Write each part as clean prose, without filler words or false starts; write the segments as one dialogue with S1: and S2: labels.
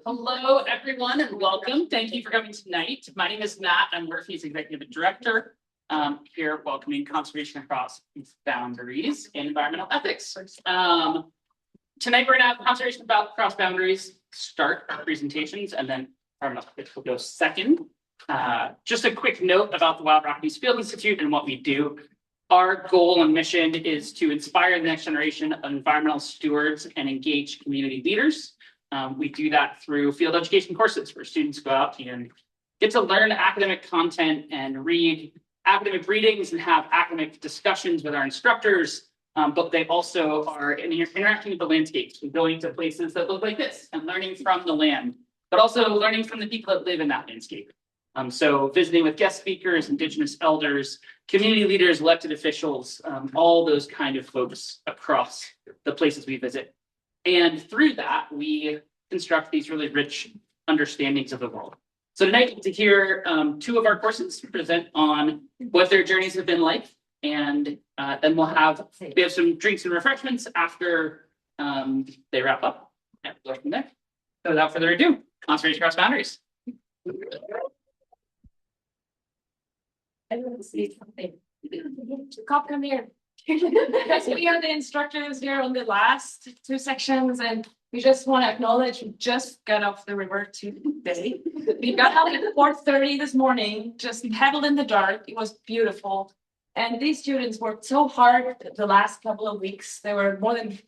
S1: Hello, everyone, and welcome. Thank you for coming tonight. My name is Matt. I'm WRFI's Executive Director. Here welcoming conservation across boundaries and environmental ethics. Tonight we're going to have conservation across boundaries start our presentations, and then environmental ethics will go second. Just a quick note about the Wild Rockies Field Institute and what we do. Our goal and mission is to inspire the next generation of environmental stewards and engage community leaders. We do that through field education courses where students go out and get to learn academic content and read academic readings and have academic discussions with our instructors. But they also are interacting with the landscapes and going to places that look like this and learning from the land, but also learning from the people that live in that landscape. So visiting with guest speakers, Indigenous elders, community leaders, elected officials, all those kind of folks across the places we visit. And through that, we construct these really rich understandings of the world. So tonight, you get to hear two of our courses present on what their journeys have been like. And then we have some drinks and refreshments after they wrap up. And we'll go from there. So without further ado, conservation across boundaries.
S2: I want to say something. Cop, come here. Because we are the instructors here on the last two sections, and we just want to acknowledge we just got off the river today. We got out at 4:30 this morning, just paddled in the dark. It was beautiful. And these students worked so hard the last couple of weeks. They were more than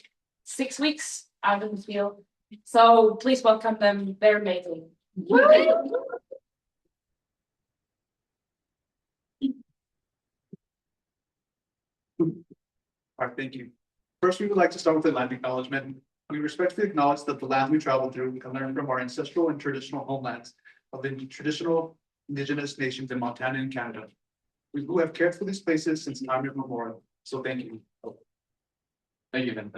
S2: 6 weeks out in the field. So please welcome them. They're amazing.
S3: All right, thank you. First, we would like to start with a land acknowledgement. We respectfully acknowledge that the land we travel through, we can learn from our ancestral and traditional homelands of the traditional Indigenous nations in Montana and Canada. We who have cared for these places since time immemorial. So thank you.
S4: Thank you, Ben.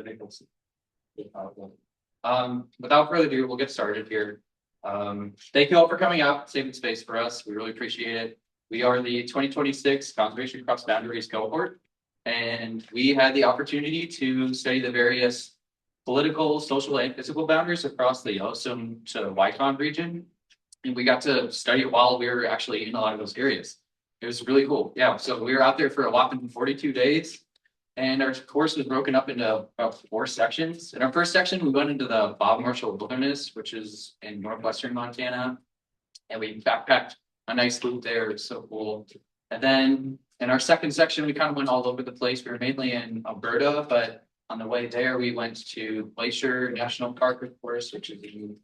S4: Without further ado, we'll get started here. Thank you all for coming out, saving space for us. We really appreciate it. We are the 2026 Conservation Across Boundaries cohort, and we had the opportunity to study the various political, social, and physical boundaries across the Yellowstone to Yukon region. And we got to study it while we were actually in a lot of those areas. It was really cool. Yeah, so we were out there for a whopping 42 days, and our course was broken up into about 4 sections. In our first section, we went into the Bob Marshall Wilderness, which is in northwestern Montana, and we backpacked a nice loop there. It was so cool. And then in our second section, we kind of went all over the place. We were mainly in Alberta, but on the way there, we went to Glacier National Park, of course, which is in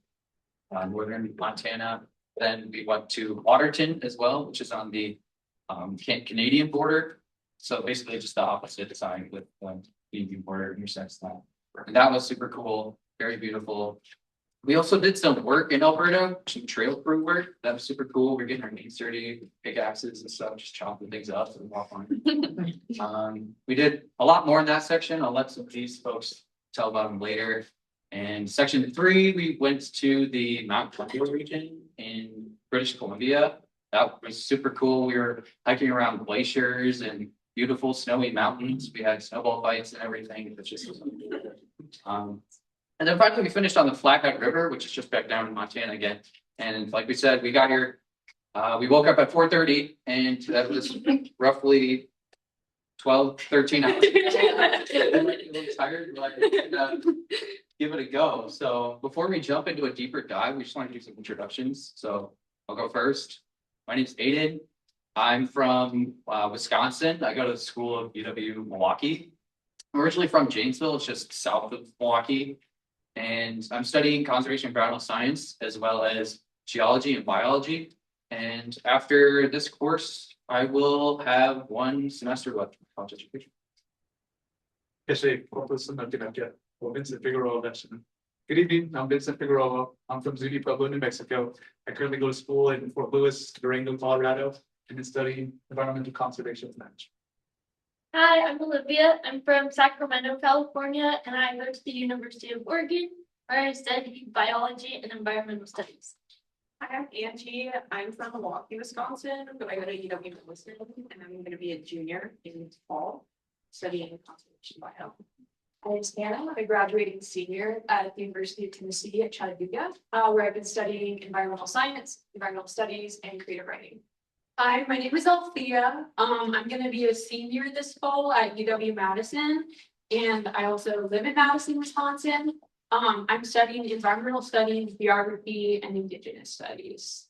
S4: northern Montana. Then we went to Waterton as well, which is on the Canadian border. So basically just the opposite side with the Canadian border intersects that. And that was super cool, very beautiful. We also did some work in Alberta, some trail crew work. That was super cool. We're getting our knees dirty, pickaxes and stuff, just chopping things up and walk on. We did a lot more in that section. I'll let some of these folks tell about them later. And section 3, we went to the Mount Columbia region in British Columbia. That was super cool. We were hiking around glaciers and beautiful snowy mountains. We had snowball fights and everything. It was just and then finally we finished on the Flathead River, which is just back down in Montana again. And like we said, we got here, we woke up at 4:30, and that was roughly 12, 13 hours. I'm like a little tired, but give it a go. So before we jump into a deeper dive, we just want to do some introductions. So I'll go first. My name's Aiden. I'm from Wisconsin. I go to the school of UW Milwaukee. I'm originally from Janesville. It's just south of Milwaukee. And I'm studying conservation environmental science as well as geology and biology. And after this course, I will have 1 semester left of college education.
S3: Good evening, I'm Vincent Figueroa. I'm from Zuni Pueblo, New Mexico. I currently go to school in Fort Lewis, Durango, Colorado, and I'm studying environmental conservation management.
S5: Hi, I'm Olivia. I'm from Sacramento, California, and I go to the University of Oregon, where I study biology and environmental studies.
S6: Hi, I'm Angie. I'm from Milwaukee, Wisconsin, but I go to UW Wilson, and I'm going to be a junior in fall studying conservation bio.
S2: My name's Hannah. I'm a graduating senior at the University of Tennessee at Chattanooga, where I've been studying environmental science, environmental studies, and creative writing. Hi, my name is Althea. I'm going to be a senior this fall at UW-Madison, and I also live in Madison, Wisconsin. I'm studying environmental studies, geography, and indigenous studies.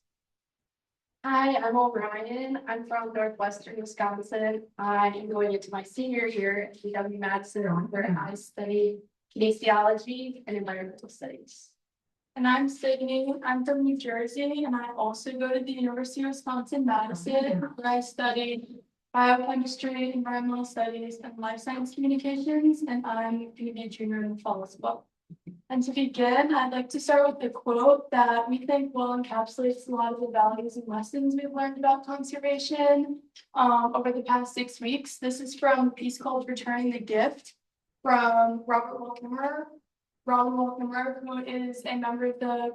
S2: Hi, I'm O'Brien. I'm from Northwestern Wisconsin. I am going into my senior year at UW-Madison, where I study kinesiology and environmental studies. And I'm from New Jersey, and I also go to the University of Wisconsin-Madison, where I study biochemistry, environmental studies, and life science communications, and I'm going to be a junior in the fall as well. And to begin, I'd like to start with a quote that we think well encapsulates a lot of the values and lessons we've learned about conservation over the past 6 weeks. This is from a piece called Returning the Gift from Robert Wilkemmer. Robert Wilkemmer, who is a member of the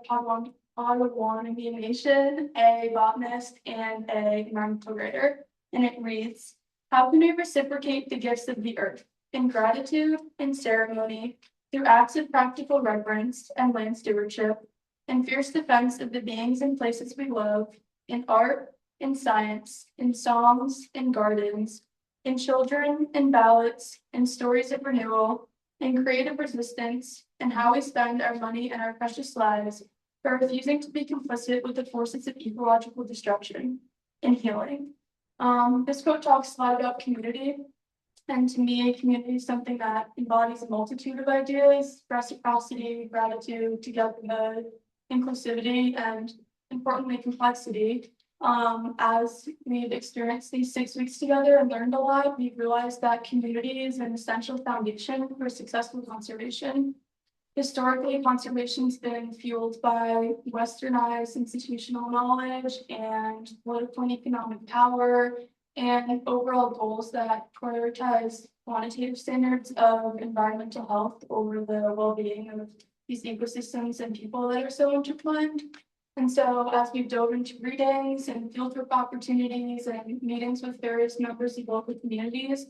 S2: Potawatomi Nation, a botanist, and an environmental writer. And it reads, "How can we reciprocate the gifts of the earth? In gratitude, in ceremony, through acts of practical reverence and land stewardship, in fierce defense of the beings and places we love, in art, in science, in songs, in gardens, in children, in ballots, in stories of renewal, in creative resistance, in how we spend our money and our precious lives, for refusing to be complicit with the forces of ecological destruction, in healing." This quote talks a lot about community. And to me, community is something that embodies a multitude of ideas: reciprocity, gratitude, togetherness, inclusivity, and importantly, complexity. As we've experienced these 6 weeks together and learned a lot, we've realized that community is an essential foundation for successful conservation. Historically, conservation has been fueled by westernized institutional knowledge and political and economic power, and overall goals that prioritize quantitative standards of environmental health over the well-being of these ecosystems and people that are so intertwined. And so as we've dove into readings and field trip opportunities and meetings with various members of local communities,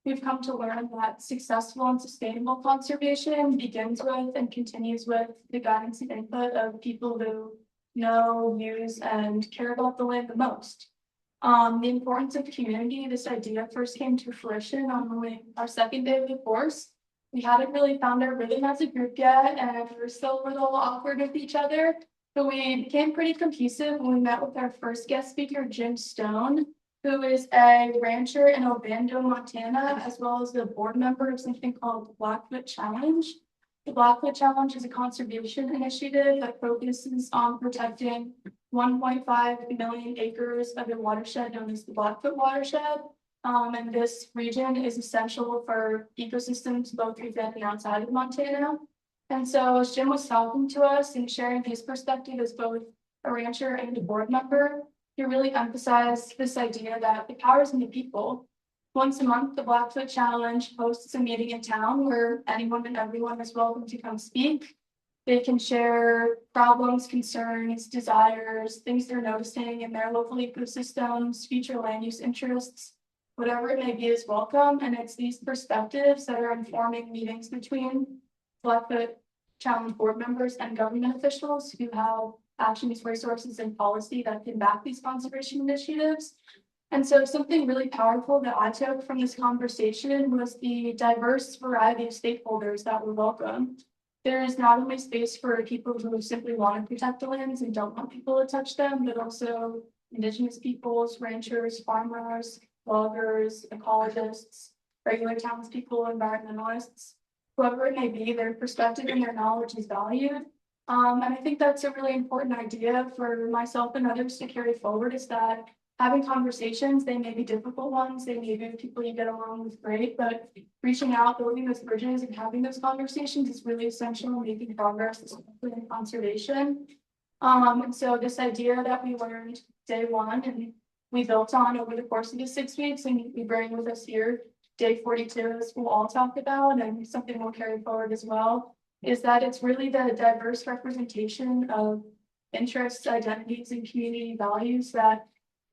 S2: we've come to learn that successful and sustainable conservation begins with and continues with the guidance and input of people who know, use, and care about the land the most. The importance of community, this idea first came to fruition on our second day of the course. We hadn't really found our rhythm as a group yet, and we were still a little awkward with each other, but we became pretty cohesive when we met with our first guest speaker, Jim Stone, who is a rancher in Obando, Montana, as well as the board member of something called the Blackfoot Challenge. The Blackfoot Challenge is a conservation initiative that focuses on protecting 1.5 million acres of a watershed known as the Blackfoot Watershed. And this region is essential for ecosystems both within and outside of Montana. And so as Jim was talking to us and sharing his perspective as both a rancher and a board member, he really emphasized this idea that the power is in the people. Once a month, the Blackfoot Challenge hosts a meeting in town where anyone and everyone is welcome to come speak. They can share problems, concerns, desires, things they're noticing in their local ecosystems, future land use interests, whatever it may be is welcome. And it's these perspectives that are informing meetings between Blackfoot Challenge board members and government officials who have actions, resources, and policy that can back these conservation initiatives. And so something really powerful that I took from this conversation was the diverse variety of stakeholders that were welcome. There is not only space for people who simply want to protect the lands and don't want people to touch them, but also Indigenous peoples, ranchers, farmers, loggers, ecologists, regular townspeople, environmentalists, whoever it may be, their perspective and their knowledge is valued. And I think that's a really important idea for myself and others to carry forward, is that having conversations, they may be difficult ones, they may be with people you get along with great, but reaching out, building those bridges and having those conversations is really essential in making progress, especially in conservation. And so this idea that we learned day one and we built on over the course of the 6 weeks, and we bring with us here day 42, as we'll all talk about, and something we'll carry forward as well, is that it's really the diverse representation of interests, identities, and community values that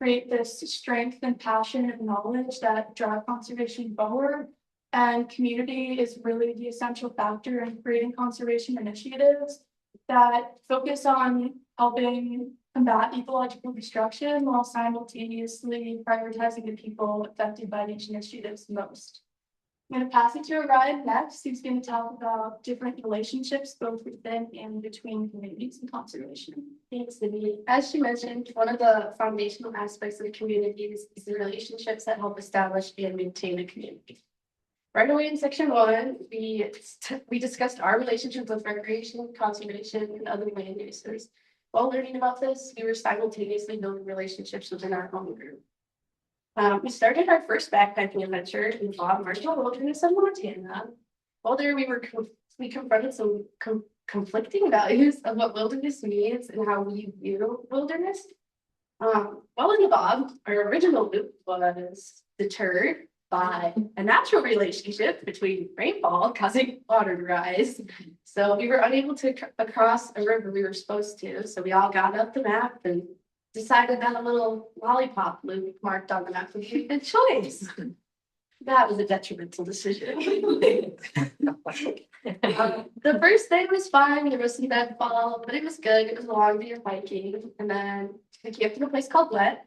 S2: create this strength and passion and knowledge that drive conservation forward.
S7: And community is really the essential factor in creating conservation initiatives that focus on helping combat ecological destruction while simultaneously prioritizing the people affected by these initiatives most. I'm going to pass it to Ryan next, who's going to talk about different relationships both within and between communities and conservation.
S8: Thanks, Libby. As she mentioned, one of the foundational aspects of communities is the relationships that help establish and maintain a community. Right away in section 1, we discussed our relationship with recreation, conservation, and other land users. While learning about this, we were simultaneously building relationships within our own group. We started our first backpacking adventure in the marginal wilderness of Montana. While there, we confronted some conflicting values of what wilderness means and how we view wilderness. While in the bog, our original loop was deterred by a natural relationship between rainfall causing water to rise. So we were unable to cross a river we were supposed to. So we all got up the map and decided that a little lollipop loop marked on the map would be a good choice. That was a detrimental decision. The first day was fine. There was some deadfall, but it was good. It was a long day of hiking. And then we camped in a place called Wet.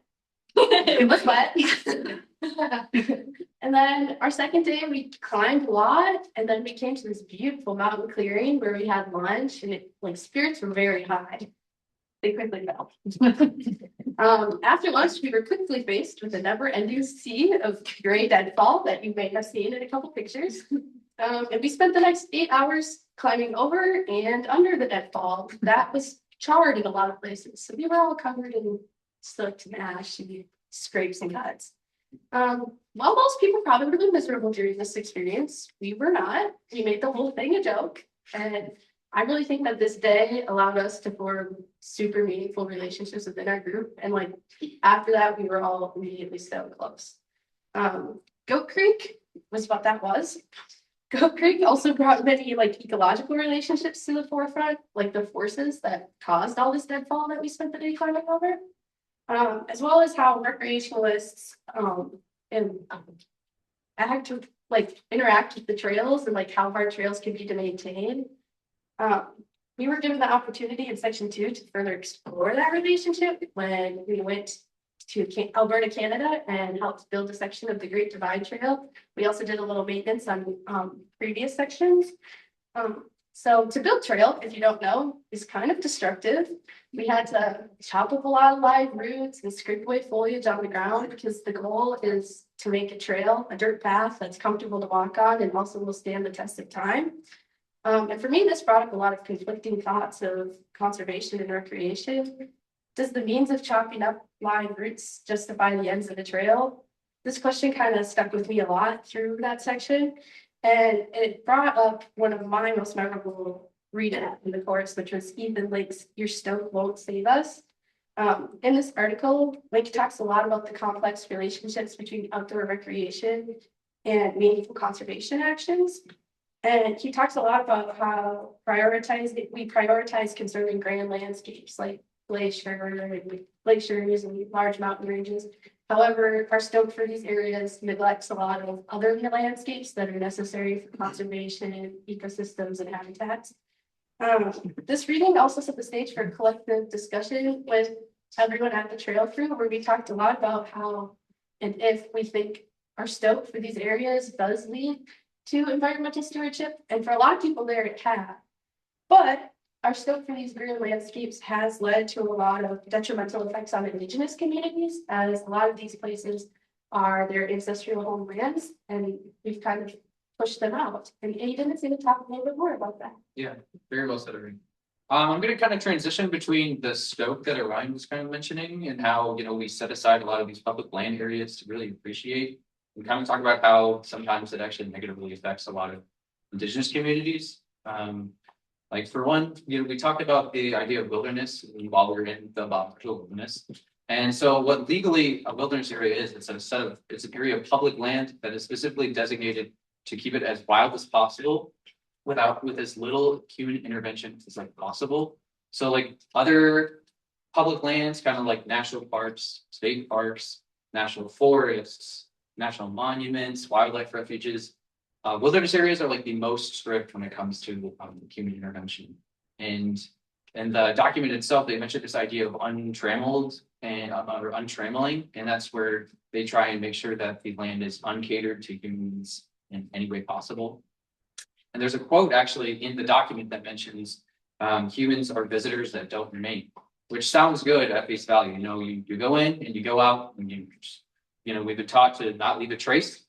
S8: It was wet. And then our second day, we climbed a lot. And then we came to this beautiful mountain clearing where we had lunch, and spirits were very high. They quickly fell. After lunch, we were quickly faced with a never-ending sea of gray deadfall that you may have seen in a couple pictures. And we spent the next 8 hours climbing over and under the deadfall. That was charred in a lot of places. So we were all covered in soot and ash and scrapes and cuts. While most people probably would have been miserable during this experience, we were not. We made the whole thing a joke. And I really think that this day allowed us to form super meaningful relationships within our group. And after that, we were all immediately so close. Goat Creek was what that was. Goat Creek also brought many ecological relationships to the forefront, like the forces that caused all this deadfall that we spent the day climbing over, as well as how recreationalists interact with the trails and how hard trails can be to maintain. We were given the opportunity in section 2 to further explore that relationship when we went to Alberta, Canada, and helped build a section of the Great Divide Trail. We also did a little maintenance on previous sections. So to build trail, if you don't know, is kind of destructive. We had to chop up a lot of live roots and scrape away foliage on the ground because the goal is to make a trail, a dirt path that's comfortable to walk on and also will stand the test of time. And for me, this brought up a lot of conflicting thoughts of conservation and recreation. Does the means of chopping up live roots justify the ends of the trail? This question kind of stuck with me a lot through that section. And it brought up one of my most memorable readings in the course, which was Ethan Lake's "Your Stoke Won't Save Us." In this article, Lake talks a lot about the complex relationships between outdoor recreation and meaningful conservation actions. And he talks a lot about how we prioritize conserving grand landscapes like glaciers and large mountain ranges. However, our stoke for these areas neglects a lot of other landscapes that are necessary for conservation, ecosystems, and habitats. This reading also set the stage for a collective discussion with everyone at the trail crew, where we talked a lot about how and if we think our stoke for these areas does lead to environmental stewardship. And for a lot of people there, it has. But our stoke for these green landscapes has led to a lot of detrimental effects on Indigenous communities, as a lot of these places are their ancestral homelands, and we've kind of pushed them out. And Aiden is going to talk a little bit more about that.
S4: Yeah, very well said, Irene. I'm going to kind of transition between the stoke that Orion was kind of mentioning and how, we set aside a lot of these public land areas to really appreciate, and kind of talk about how sometimes it actually negatively affects a lot of Indigenous communities. For one, we talked about the idea of wilderness while we were in the virtual wilderness. And so what legally a wilderness area is, it's an area of public land that is specifically designated to keep it as wild as possible with as little human intervention as possible. So other public lands, kind of like national parks, state parks, national forests, national monuments, wildlife refuges, Wilderness areas are like the most strict when it comes to human intervention. And the document itself, they mentioned this idea of untrammeled and or untrammeling, and that's where they try and make sure that the land is uncatered to humans in any way possible. And there's a quote actually in the document that mentions humans are visitors that don't remain, which sounds good at face value. You know, you go in and you go out, and we've been taught to not leave a trace.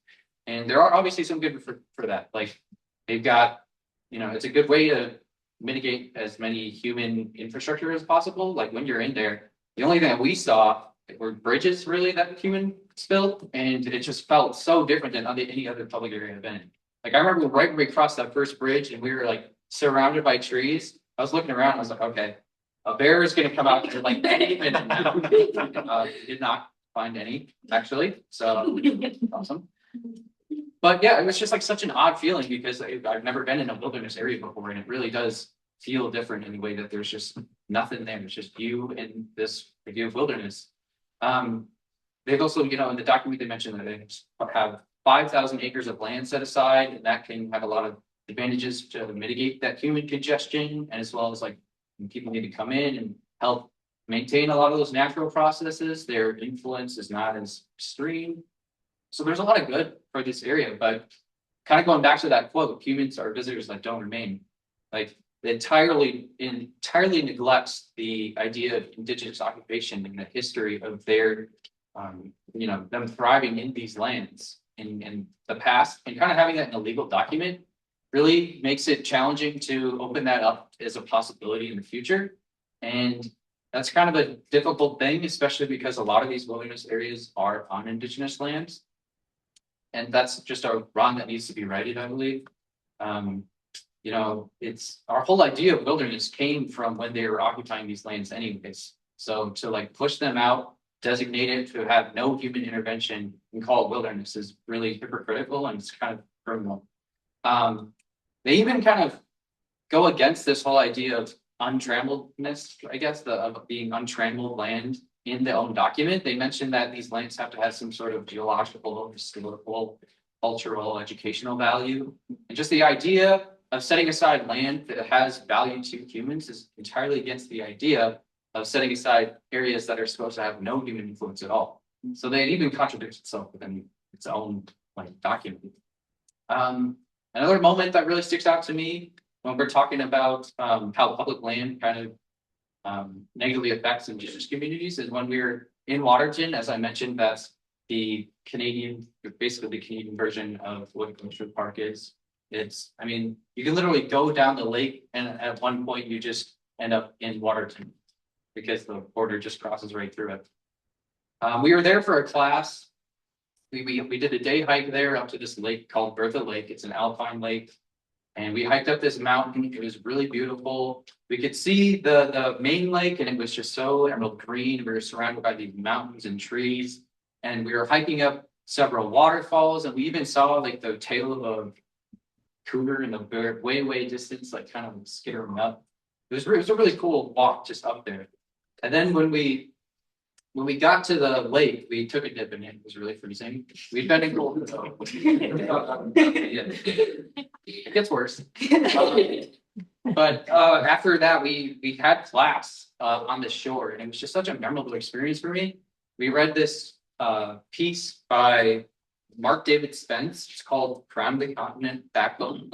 S4: And there are obviously some good for that. Like they've got, it's a good way to mitigate as many human infrastructure as possible. Like when you're in there, the only thing that we saw were bridges really that human built, and it just felt so different than any other public area I've been in. Like I remember right when we crossed that first bridge and we were like surrounded by trees. I was looking around, I was like, okay, a bear is gonna come out and like any minute now. Did not find any actually, so awesome. But yeah, it was just like such an odd feeling because I've never been in a wilderness area before, and it really does feel different in the way that there's just nothing there. It's just you and this idea of wilderness. They've also, in the document they mentioned that they have 5,000 acres of land set aside, and that can have a lot of advantages to mitigate that human congestion, and as well as like when people need to come in and help maintain a lot of those natural processes. Their influence is not as extreme. So there's a lot of good for this area, but kind of going back to that quote, humans are visitors that don't remain. Like it entirely neglects the idea of indigenous occupation and the history of their, them thriving in these lands in the past, and kind of having that in a legal document really makes it challenging to open that up as a possibility in the future. And that's kind of a difficult thing, especially because a lot of these wilderness areas are on indigenous lands. And that's just a wrong that needs to be righted, I believe. It's our whole idea of wilderness came from when they were occupying these lands anyways. So to like push them out, designate it to have no human intervention and call it wilderness is really hypocritical, and it's kind of criminal. They even kind of go against this whole idea of untrammeledness, I guess, of being untrammeled land. In the own document, they mentioned that these lands have to have some sort of geological, historical, cultural, educational value. And just the idea of setting aside land that has value to humans is entirely against the idea of setting aside areas that are supposed to have no human influence at all. So they even contradicts itself within its own document. Another moment that really sticks out to me when we're talking about how public land kind of negatively affects indigenous communities is when we were in Waterton. As I mentioned, that's the Canadian, basically the Canadian version of what Glacier Park is. You can literally go down the lake, and at one point you just end up in Waterton because the border just crosses right through it. We were there for a class. We did a day hike there up to this lake called Bertha Lake. It's an alpine lake. And we hiked up this mountain. It was really beautiful. We could see the main lake, and it was just so emerald green. We were surrounded by these mountains and trees. And we were hiking up several waterfalls, and we even saw like the tail of a cougar in the way distance, like kind of skittering up. It was a really cool walk just up there. And then when we got to the lake, we took a dip in it. It was really freezing. We'd been in cold. It gets worse. But after that, we had class on the shore, and it was just such a memorable experience for me. We read this piece by Mark David Spence. It's called "Crown of the Continent: Backbone."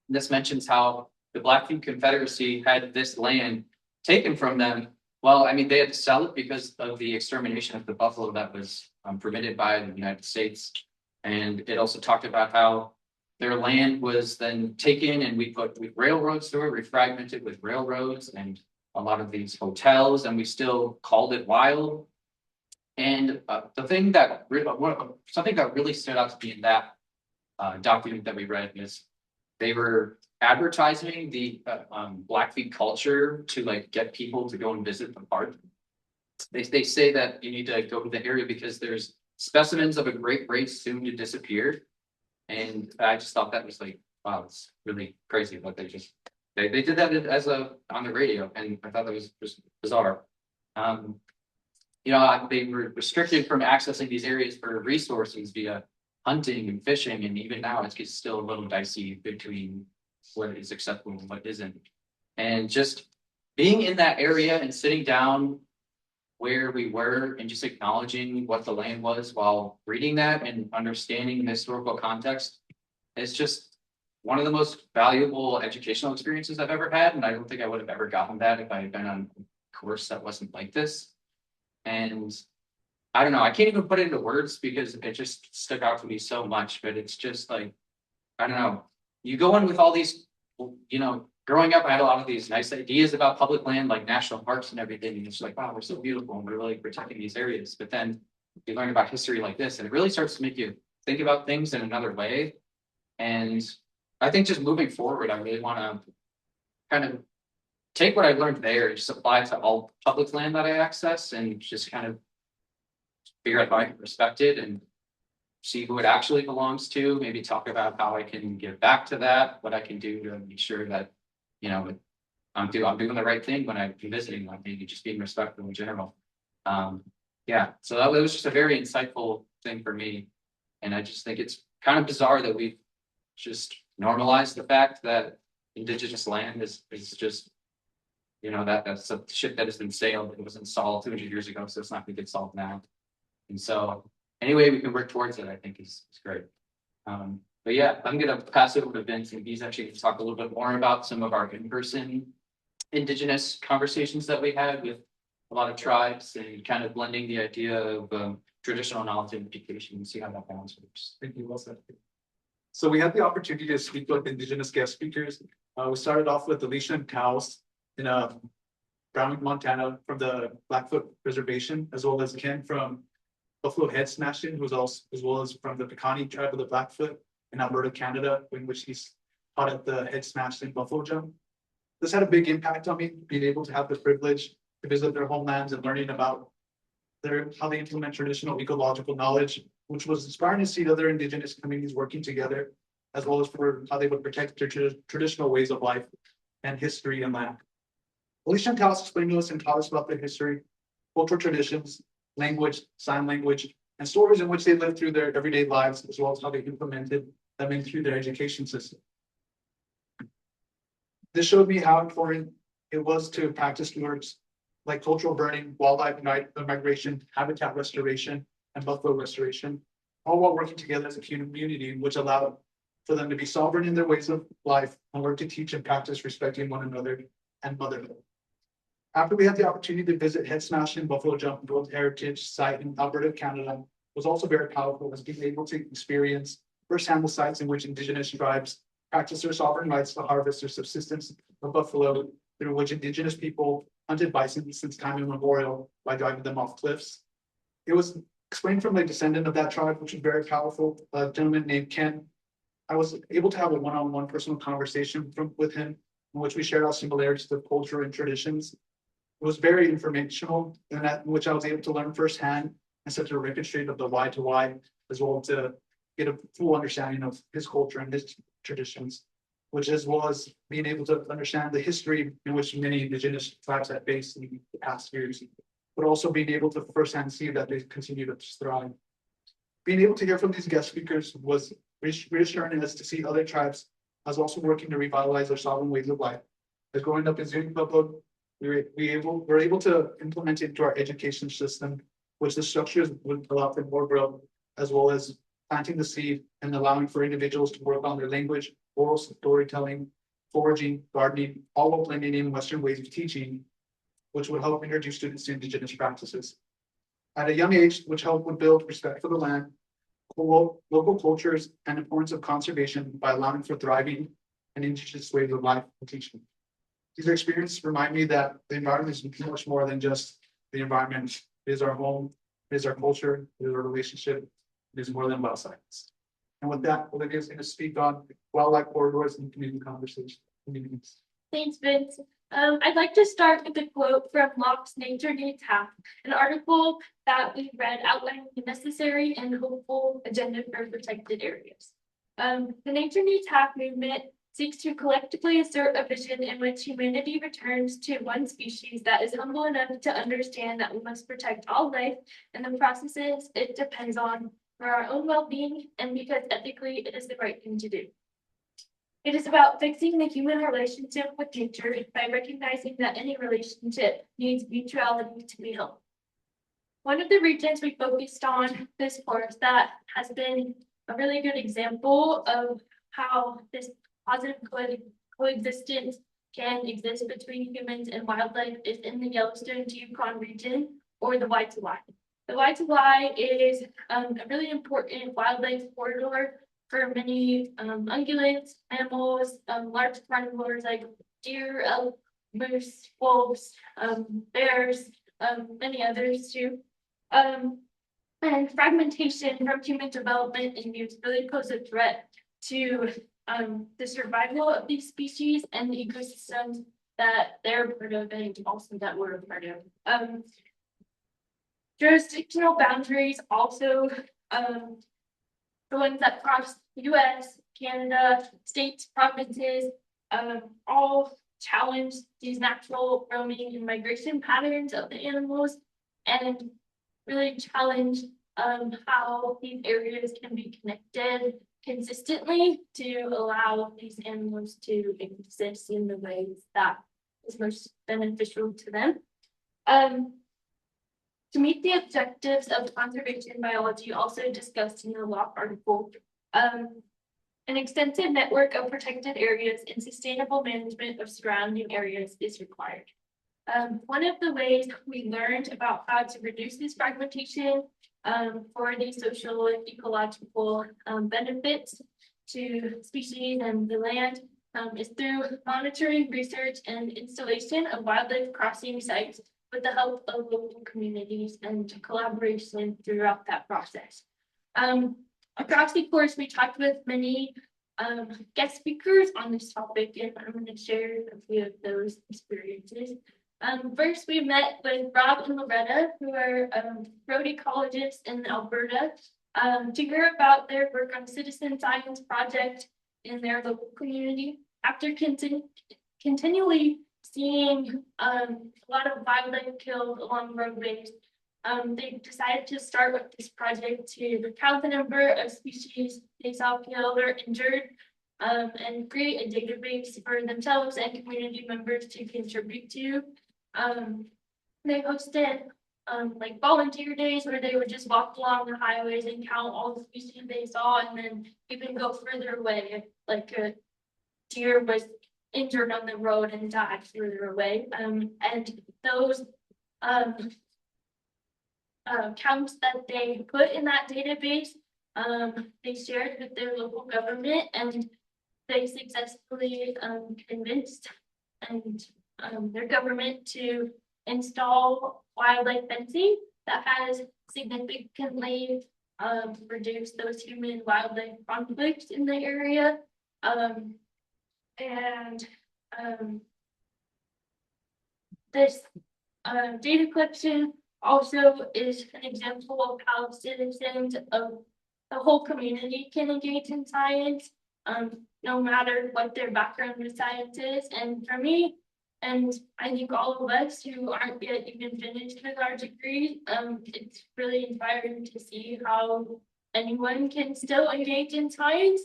S4: This mentions how the Blackfeet Confederacy had this land taken from them. Well, they had to sell it because of the extermination of the buffalo that was permitted by the United States. And it also talked about how their land was then taken, and we put railroads through it, refragmented with railroads and a lot of these hotels, and we still called it wild. And something that really stood out to me in that document that we read is they were advertising the Blackfeet culture to get people to go and visit the park. They say that you need to go to the area because there's specimens of a great race soon to disappear. And I just thought that was wow, it's really crazy. But they did that as on the radio, and I thought that was just bizarre. They were restricted from accessing these areas for resources via hunting and fishing, and even now it's still a little dicey between what is acceptable and what isn't. And just being in that area and sitting down where we were and just acknowledging what the land was while reading that and understanding the historical context, it's just one of the most valuable educational experiences I've ever had. And I don't think I would have ever gotten that if I had been on a course that wasn't like this. And I don't know, I can't even put it into words because it just stuck out to me so much, but it's just like, I don't know, you go in with all these, you know, growing up, I had a lot of these nice ideas about public land, like national parks and everything. And it's like, wow, we're so beautiful and we're really protecting these areas. But then you learn about history like this, and it really starts to make you think about things in another way. And I think just moving forward, I really want to kind of take what I learned there and just apply it to all public land that I access and just kind of figure out how I can respect it and see who it actually belongs to, maybe talk about how I can give back to that, what I can do to make sure that, you know, I'm doing the right thing when I'm visiting, like maybe just being respectful in general. Yeah, so that was just a very insightful thing for me. And I just think it's kind of bizarre that we've just normalized the fact that Indigenous land is just, you know, that's a ship that has been sailed. It was installed 200 years ago, so it's not going to get solved now. And so any way we can work towards it, I think is great. But yeah, I'm going to pass it over to Vince, and he's actually going to talk a little bit more about some of our in-person Indigenous conversations that we had with a lot of tribes and kind of blending the idea of traditional knowledge and education and see how that balance works.
S3: Thank you, well said. So we had the opportunity to speak with Indigenous guest speakers. We started off with Alicia and Cows in Browning, Montana, from the Blackfoot Reservation, as well as Ken from Buffalo Head Smashing, who's also as well as from the Piikani tribe of the Blackfoot in Alberta, Canada, in which he's taught at the Head Smashing Buffalo Jump. This had a big impact on me, being able to have the privilege to visit their homelands and learning about how they implement traditional ecological knowledge, which was inspiring to see other Indigenous communities working together, as well as for how they would protect their traditional ways of life and history and land. Alicia and Taos explained to us and taught us about their history, cultural traditions, language, sign language, and stories in which they lived through their everyday lives, as well as how they implemented them in through their education system. This showed me how important it was to practice stewards like cultural burning, wildlife migration, habitat restoration, and buffalo restoration, all while working together as a community, which allowed for them to be sovereign in their ways of life and work to teach and practice respecting one another and motherhood. After we had the opportunity to visit Head Smashing Buffalo Jump World Heritage Site in Alberta, Canada, was also very powerful, as being able to experience firsthand the sites in which Indigenous tribes practice their sovereign rights to harvest their subsistence of buffalo, through which Indigenous people hunted bison since time immemorial by driving them off cliffs. It was explained from a descendant of that tribe, which was very powerful, a gentleman named Ken. I was able to have a one-on-one personal conversation with him, in which we shared our similarities of culture and traditions. It was very informational, in which I was able to learn firsthand and such a reconstruct of the why to why, as well to get a full understanding of his culture and his traditions, which as well as being able to understand the history in which many Indigenous tribes have faced in the past years, but also being able to firsthand see that they continue to thrive. Being able to hear from these guest speakers was reassuring us to see other tribes as also working to revitalize their sovereign ways of life. As growing up in Zuni Pueblo, we're able to implement it into our education system, which the structures would allow for more growth, as well as planting the seed and allowing for individuals to work on their language, oral storytelling, foraging, gardening, all while blending in Western ways of teaching, which would help introduce students to Indigenous practices. At a young age, which would build respect for the land, local cultures, and importance of conservation by allowing for thriving and Indigenous ways of life and teaching. These experiences remind me that the environment is much more than just the environment. It is our home, it is our culture, it is our relationship, it is more than wild science. And with that, Olivia is going to speak on wildlife corridors and community conversations.
S5: Thanks, Vince. I'd like to start with a quote from Locke's Nature Needs Half, an article that we read outlining the necessary and hopeful agenda for protected areas. The Nature Needs Half movement seeks to collectively assert a vision in which humanity returns to one species that is humble enough to understand that we must protect all life and the processes it depends on for our own well-being, and because ethically it is the right thing to do. It is about fixing the human relationship with nature by recognizing that any relationship needs mutuality to be healthy. One of the regions we focused on this course that has been a really good example of how this positive coexistence can exist between humans and wildlife is in the Yellowstone to Yukon region, or the Y2Y. The Y2Y is a really important wildlife corridor for many ungulates, mammals, large carnivores like deer, elk, moose, wolves, bears, many others too. And fragmentation from human development and use really pose a threat to the survival of these species and the ecosystems that they're part of and also that we're a part of. Jurisdictional boundaries also the ones that cross the US, Canada, states, provinces, all challenge these natural roaming and migration patterns of the animals and really challenge how these areas can be connected consistently to allow these animals to exist in the ways that is most beneficial to them. To meet the objectives of conservation biology also discussed in the law article, an extensive network of protected areas and sustainable management of surrounding areas is required. One of the ways we learned about how to reduce this fragmentation for the social and ecological benefits to species and the land is through monitoring, research, and installation of wildlife crossing sites with the help of local communities and collaboration throughout that process. Across the course, we talked with many guest speakers on this topic, and I'm going to share a few of those experiences. First, we met with Rob and Loretta, who are road ecologists in Alberta, to hear about their work on citizen science project in their local community. After continually seeing a lot of wildlife killed along roadways, they decided to start with this project to count the number of species they saw killed or injured, and create a database for themselves and community members to contribute to. They hosted like volunteer days where they would just walk along the highways and count all the species they saw, and then even go further away if like a deer was injured on the road and died further away. And those counts that they put in that database, they shared with their local government, and they successfully convinced and their government to install wildlife fencing that has significantly reduced those human wildlife conflicts in the area. This data collection also is an example of how citizens of the whole community can engage in science, no matter what their background with science is. And for me, and I think all of us who aren't yet even finished with our degree, it's really inspiring to see how anyone can still engage in science,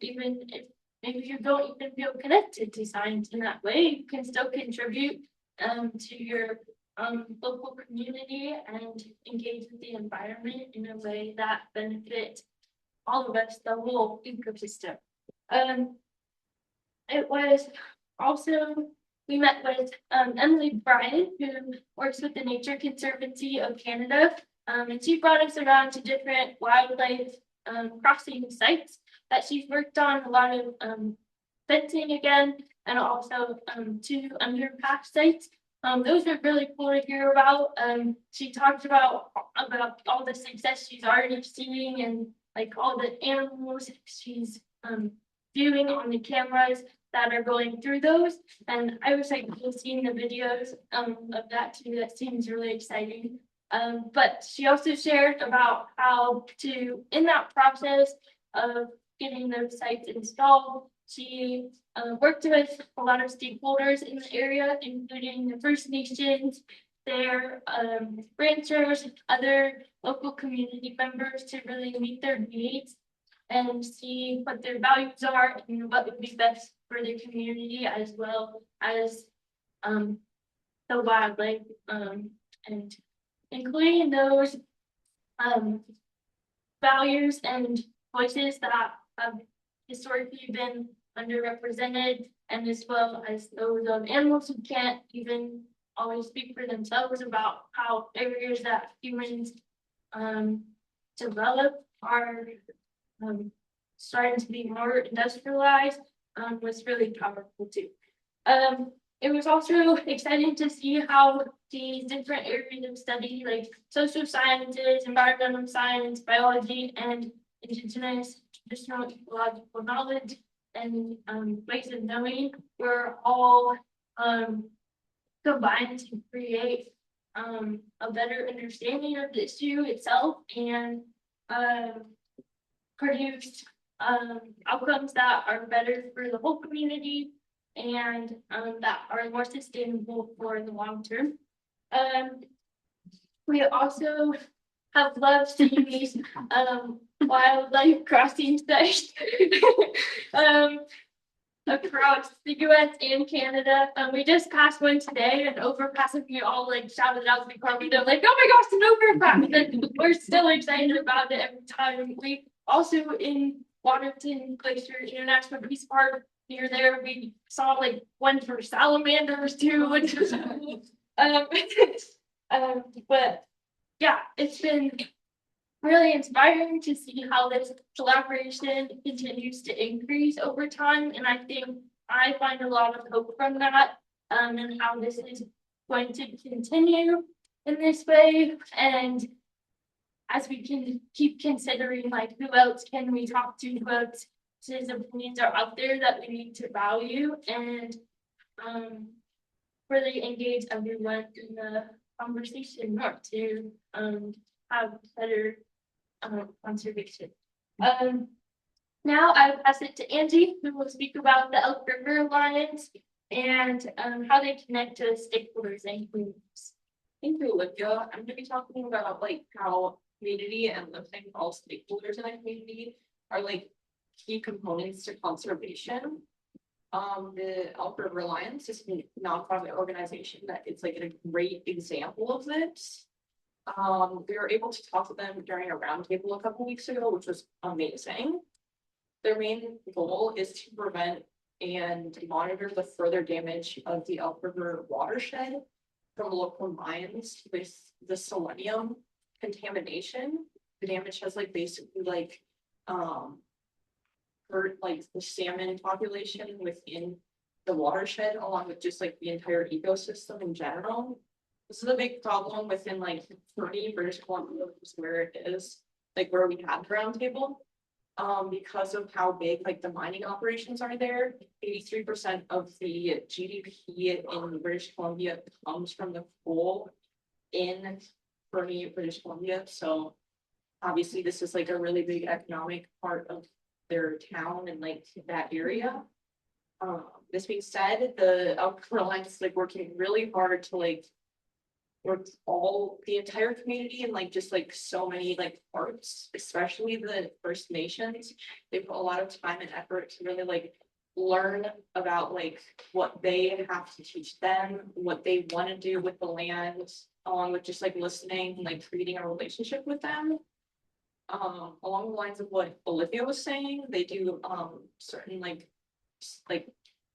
S5: even if maybe you don't even feel connected to science in that way. You can still contribute to your local community and engage with the environment in a way that benefits all of us, the whole ecosystem. It was also, we met with Emily Bryan, who works with the Nature Conservancy of Canada, and she brought us around to different wildlife crossing sites that she's worked on, a lot of fencing again, and also 2 underpass sites. Those are really cool to hear about. She talked about all the success she's already seeing and like all the animals she's viewing on the cameras that are going through those. And I wish I could have seen the videos of that too. That seems really exciting. But she also shared about how to, in that process of getting those sites installed, she worked with a lot of stakeholders in the area, including the First Nations, their renters, other local community members to really meet their needs and see what their values are and what would be best for their community as well as the wildlife and including those values and voices that have historically been underrepresented, and as well as those animals who can't even always speak for themselves about how areas that humans develop are starting to be more industrialized was really powerful too. It was also exciting to see how these different areas of study like social sciences, environmental science, biology, and indigenous traditional ecological knowledge and ways of knowing were all combined to create a better understanding of the issue itself and produced outcomes that are better for the whole community and that are more sustainable for the long term. We also have loved seeing these wildlife crossing sites across the US and Canada. We just passed one today, an overpass, and we all like shouted out the car window, like, oh my gosh, an overpass! And we're still excited about it every time. We also in Waterton Glacier International Peace Park near there, we saw like one for salamanders too, which was cool. But yeah, it's been really inspiring to see how this collaboration continues to increase over time. And I think I find a lot of hope from that and how this is going to continue in this way. And as we can keep considering like who else can we talk to, who else's opinions are out there that we need to value and really engage everyone in the conversation more to have better conservation. Now I will pass it to Angie, who will speak about the Elk River Alliance and how they connect to stakeholders and communities.
S6: Thank you, Olivia. I'm going to be talking about like how community and listening to all stakeholders in the community are like key components to conservation. The Elk River Alliance is a nonprofit organization that it's like a great example of this. We were able to talk to them during a roundtable a couple weeks ago, which was amazing. Their main goal is to prevent and monitor the further damage of the Elk River watershed from local mines with the selenium contamination. The damage has like basically like hurt like the salmon population within the watershed, along with just like the entire ecosystem in general. This is a big problem within like British Columbia, which is where it is, like where we had the roundtable. Because of how big like the mining operations are there, 83% of the GDP in British Columbia comes from the coal in British Columbia. So obviously this is like a really big economic part of their town and like that area. This being said, the Elk River Alliance is like working really hard to like work the entire community and like just like so many like parts, especially the First Nations. They put a lot of time and effort to really like learn about like what they have to teach them, what they want to do with the land, along with just like listening and like creating a relationship with them. Along the lines of what Olivia was saying, they do certain like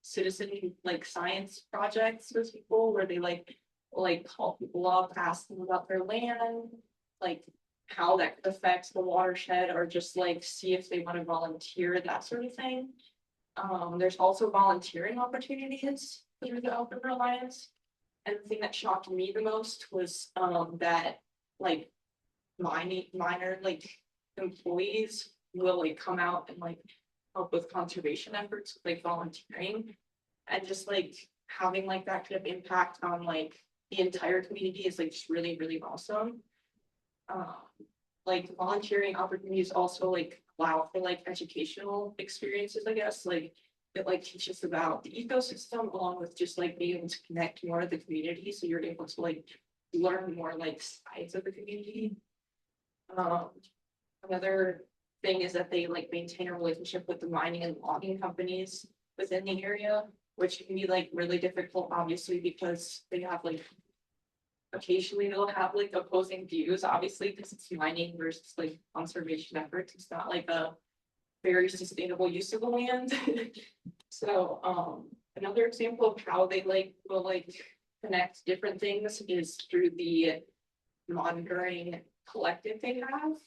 S6: citizen like science projects with people where they like call people up, ask them about their land, like how that could affect the watershed, or just like see if they want to volunteer, that sort of thing. There's also volunteering opportunities through the Elk River Alliance. And the thing that shocked me the most was that like minor like employees will like come out and like help with conservation efforts, like volunteering, and just like having like that kind of impact on like the entire community is like just really, really awesome. Like volunteering opportunities also like allow for like educational experiences, I guess, like it like teaches about the ecosystem along with just like being able to connect more to the community. So you're able to like learn more like sides of the community. Another thing is that they like maintain a relationship with the mining and logging companies within the area, which can be like really difficult, obviously, because they have like occasionally they'll have like opposing views, obviously, because it's mining versus like conservation efforts. It's not like a very sustainable use of the land. So another example of how they like will like connect different things is through the monitoring collective they have.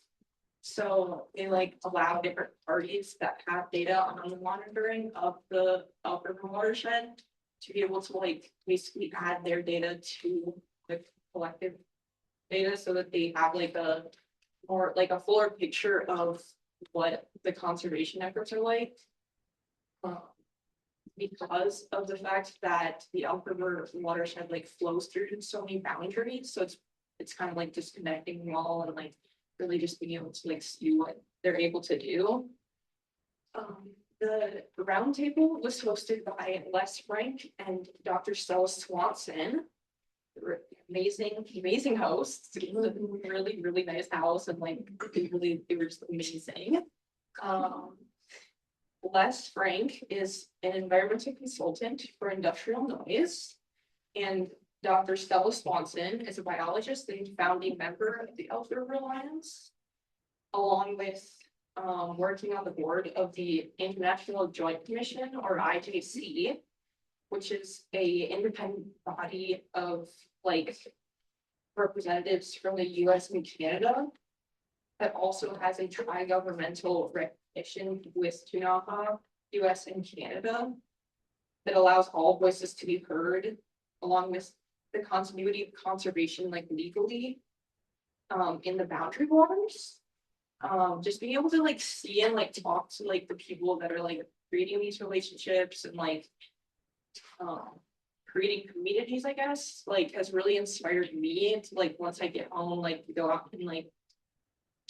S6: So they like allow different parties that have data on the monitoring of the river watershed to be able to like basically add their data to the collective data so that they have like a more like a fuller picture of what the conservation efforts are like. Because of the fact that the Elk River watershed like flows through so many boundaries, so it's kind of like disconnecting them all and like really just being able to like see what they're able to do. The roundtable was hosted by Les Frank and Dr. Stella Swanson. They were amazing hosts. It was a really nice house, and like they were just amazing. Les Frank is an environmental consultant for industrial noise, and Dr. Stella Swanson is a biologist and founding member of the Elk River Alliance, along with working on the board of the International Joint Commission, or IJC, which is a independent body of like representatives from the US and Canada that also has a tri-governmental recognition with TUNAHA, US and Canada, that allows all voices to be heard, along with the continuity of conservation like legally in the boundary waters. Just being able to like see and like talk to like the people that are like creating these relationships and like creating communities, I guess, like has really inspired me to like once I get home, like to go out and like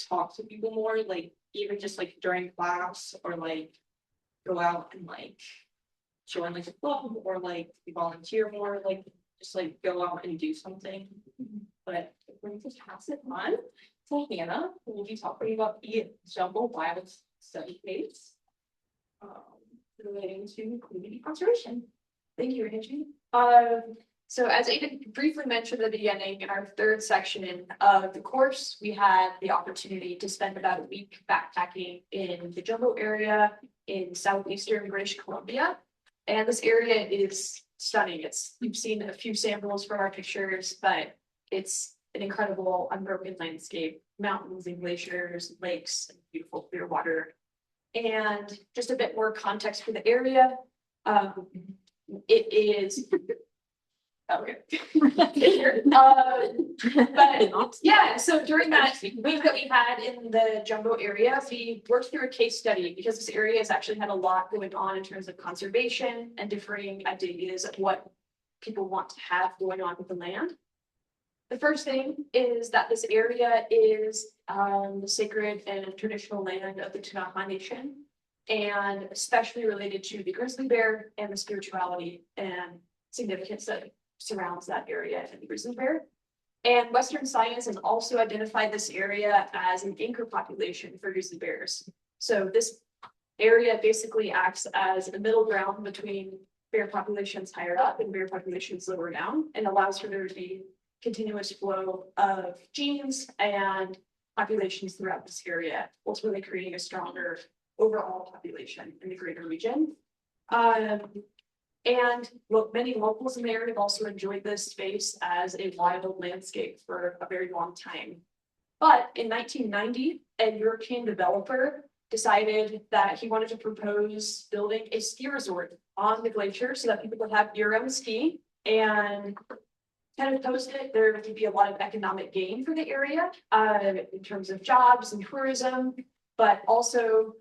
S6: talk to people more, like even just like during class, or like go out and like join like a club, or like volunteer more, like just like go out and do something. But we're going to pass it on to Hannah, who will be talking about the Jumbo Wild study case relating to community conservation.
S8: Thank you, Angie. So as Aiden briefly mentioned at the beginning, in our third section of the course, we had the opportunity to spend about a week backpacking in the Jumbo area in southeastern British Columbia. And this area is stunning. You've seen a few samples from our pictures, but it's an incredible unbroken landscape, mountains and glaciers, lakes, and beautiful clear water. And just a bit more context for the area. It is okay. But yeah, so during that week that we had in the Jumbo area, we worked through a case study because this area has actually had a lot going on in terms of conservation and differing ideas of what people want to have going on with the land. The first thing is that this area is the sacred and traditional land of the TUNAHA Nation, and especially related to the grizzly bear and the spirituality and significance that surrounds that area and the grizzly bear. And Western science has also identified this area as an anchor population for grizzly bears. So this area basically acts as a middle ground between bear populations higher up and bear populations lower down, and allows for there to be continuous flow of genes and populations throughout this area, ultimately creating a stronger overall population in the greater region. And look, many locals in the area have also enjoyed this space as a wild landscape for a very long time. But in 1990, a European developer decided that he wanted to propose building a ski resort on the glacier so that people could have year-round ski, and kind of posed it, there would be a lot of economic gain for the area in terms of jobs and tourism, but also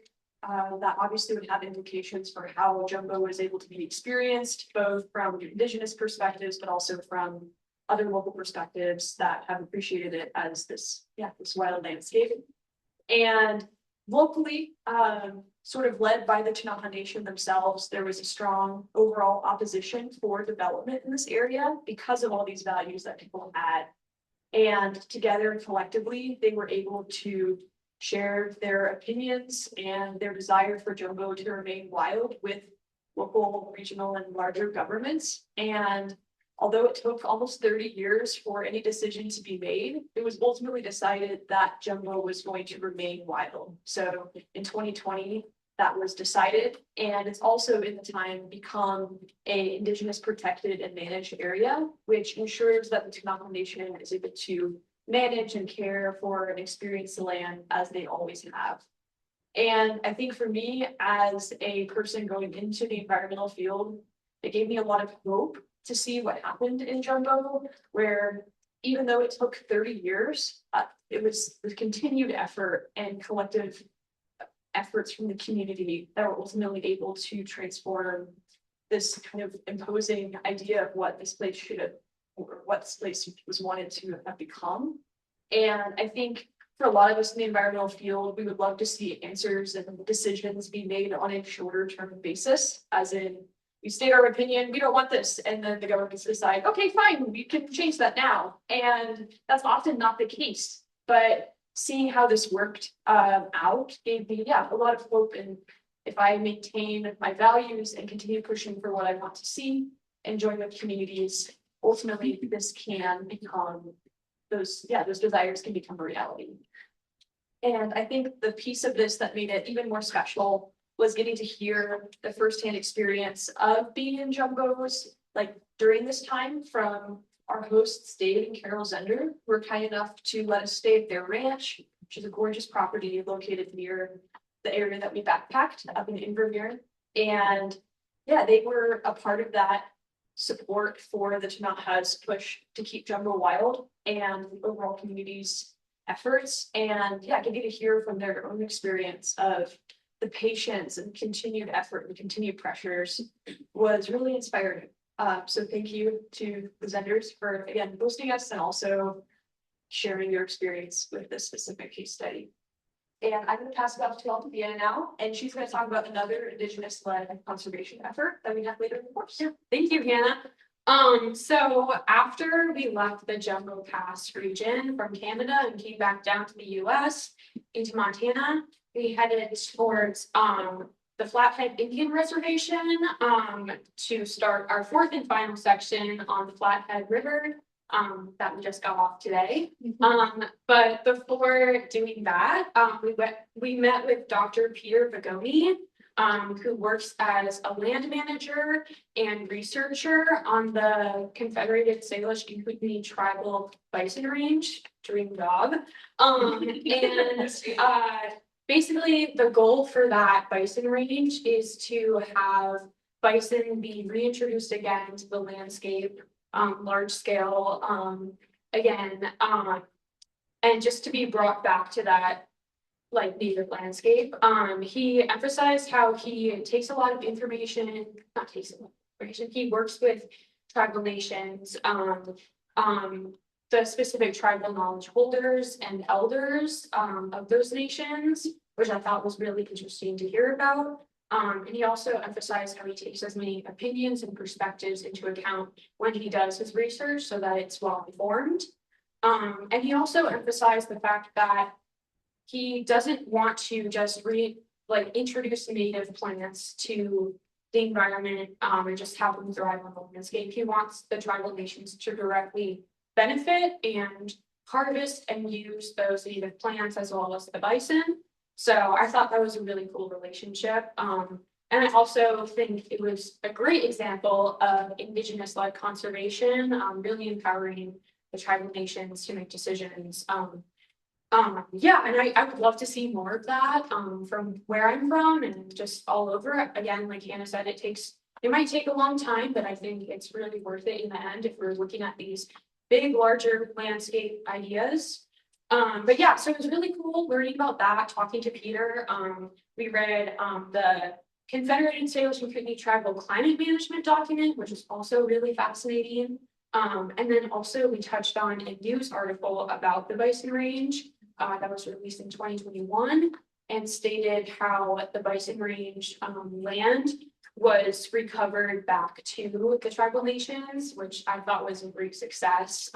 S8: that obviously would have implications for how Jumbo was able to be experienced, both from indigenous perspectives, but also from other local perspectives that have appreciated it as this wild landscape. And locally, sort of led by the TUNAHA Nation themselves, there was a strong overall opposition for development in this area because of all these values that people had
S7: And together and collectively, they were able to share their opinions and their desire for Jumbo to remain wild with local, regional, and larger governments. And although it took almost 30 years for any decision to be made, it was ultimately decided that Jumbo was going to remain wild. So in 2020, that was decided, and it's also in the time become a Indigenous protected and managed area, which ensures that the Ktunaxa Nation is able to manage and care for and experience the land as they always have. And I think for me, as a person going into the environmental field, it gave me a lot of hope to see what happened in Jumbo, where even though it took 30 years, it was the continued effort and collective efforts from the community that were ultimately able to transform this kind of imposing idea of what this place should have, or what this place was wanted to have become. And I think for a lot of us in the environmental field, we would love to see answers and decisions be made on a shorter term basis, as in we state our opinion, we don't want this, and then the governments decide, okay, fine, we can change that now. And that's often not the case, but seeing how this worked out gave me, a lot of hope. And if I maintain my values and continue pushing for what I want to see and join with communities, ultimately this can become those desires can become a reality. And I think the piece of this that made it even more special was getting to hear the firsthand experience of being in Jumbos, like during this time, from our hosts, Dave and Carol Zender, who were kind enough to let us stay at their ranch, which is a gorgeous property located near the area that we backpacked up in Invermere. And yeah, they were a part of that support for the Ktunaxa's push to keep Jumbo wild and the overall community's efforts. And yeah, getting to hear from their own experience of the patience and continued effort and continued pressures was really inspiring. So thank you to the Zenders for, again, hosting us and also sharing your experience with this specific case study. And I'm going to pass it off to Althea now, and she's going to talk about another Indigenous-led conservation effort that we have later in the course.
S2: Yeah, thank you, Hannah. So after we left the Jumbo Pass region from Canada and came back down to the US into Montana, we headed towards the Flathead Indian Reservation to start our fourth and final section on the Flathead River that we just got off today. But before doing that, we met with Dr. Peter Vigoni, who works as a land manager and researcher on the Confederated Salish and Kootenai Tribal Bison Range, dream job. Basically, the goal for that bison range is to have bison be reintroduced again to the landscape, large scale, again, and just to be brought back to that like native landscape. He emphasized how he takes a lot of information, not takes a lot of information, he works with tribal nations, the specific tribal knowledge holders and elders of those nations, which I thought was really interesting to hear about. And he also emphasized how he takes as many opinions and perspectives into account when he does his research so that it's well informed. And he also emphasized the fact that he doesn't want to just introduce native plants to the environment and just have them thrive on the landscape. He wants the tribal nations to directly benefit and harvest and use those native plants as well as the bison. So I thought that was a really cool relationship. And I also think it was a great example of Indigenous-led conservation, really empowering the tribal nations to make decisions. Yeah, and I would love to see more of that from where I'm from and just all over. Again, like Hannah said, it might take a long time, but I think it's really worth it in the end if we're looking at these big, larger landscape ideas. But yeah, so it was really cool learning about that, talking to Peter. We read the Confederated Salish and Kootenai Tribal Climate Management document, which is also really fascinating. And then also we touched on a news article about the bison range that was released in 2021 and stated how the bison range land was recovered back to the tribal nations, which I thought was a great success.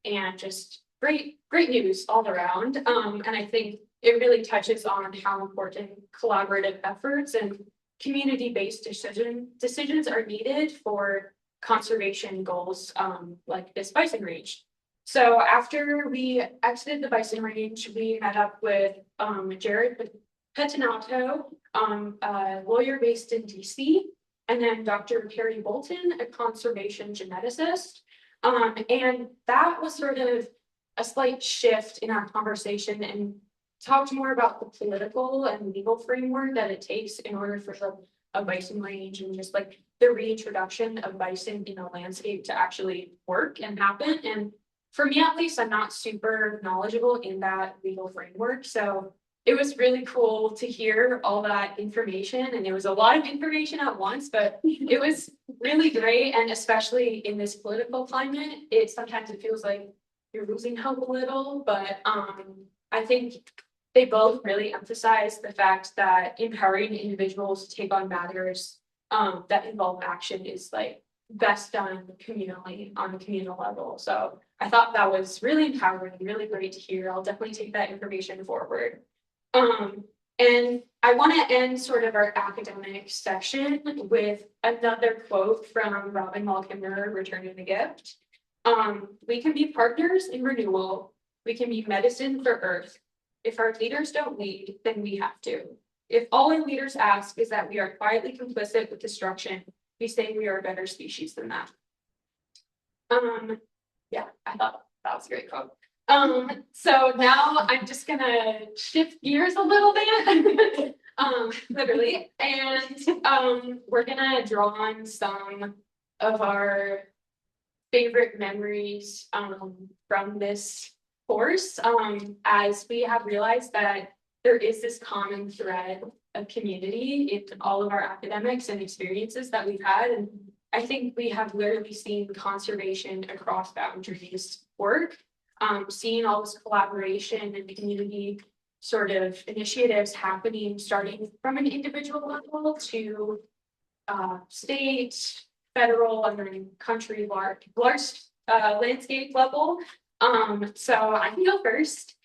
S2: and just great news all around. And I think it really touches on how important collaborative efforts and community-based decisions are needed for conservation goals, like this bison range. So after we exited the bison range, we met up with Jared Pettinato, a lawyer based in DC, and then Dr. Carrie Bolton, a conservation geneticist. And that was sort of a slight shift in our conversation and talked more about the political and legal framework that it takes in order for a bison range and just like the reintroduction of bison in a landscape to actually work and happen. And for me, at least, I'm not super knowledgeable in that legal framework. So it was really cool to hear all that information. And it was a lot of information at once, but it was really great. And especially in this political climate, sometimes it feels like you're losing hope a little, but I think they both really emphasize the fact that empowering individuals to take on matters that involve action is like best done communally on a communal level. So I thought that was really empowering, really great to hear. I'll definitely take that information forward. And I want to end sort of our academic section with another quote from Robin Wall Kimmerer, Returning the Gift. We can be partners in renewal. We can be medicine for Earth. If our leaders don't lead, then we have to. If all our leaders ask is that we are quietly complicit with destruction, we say we are a better species than that. Yeah, I thought that was a great quote. So now I'm just gonna shift gears a little bit, literally, and we're gonna draw on some of our favorite memories from this course, as we have realized that there is this common thread of community in all of our academics and experiences that we've had. And I think we have literally seen conservation across boundaries work, seeing all this collaboration and community sort of initiatives happening, starting from an individual level to state, federal, and then country large landscape level. So I can go first.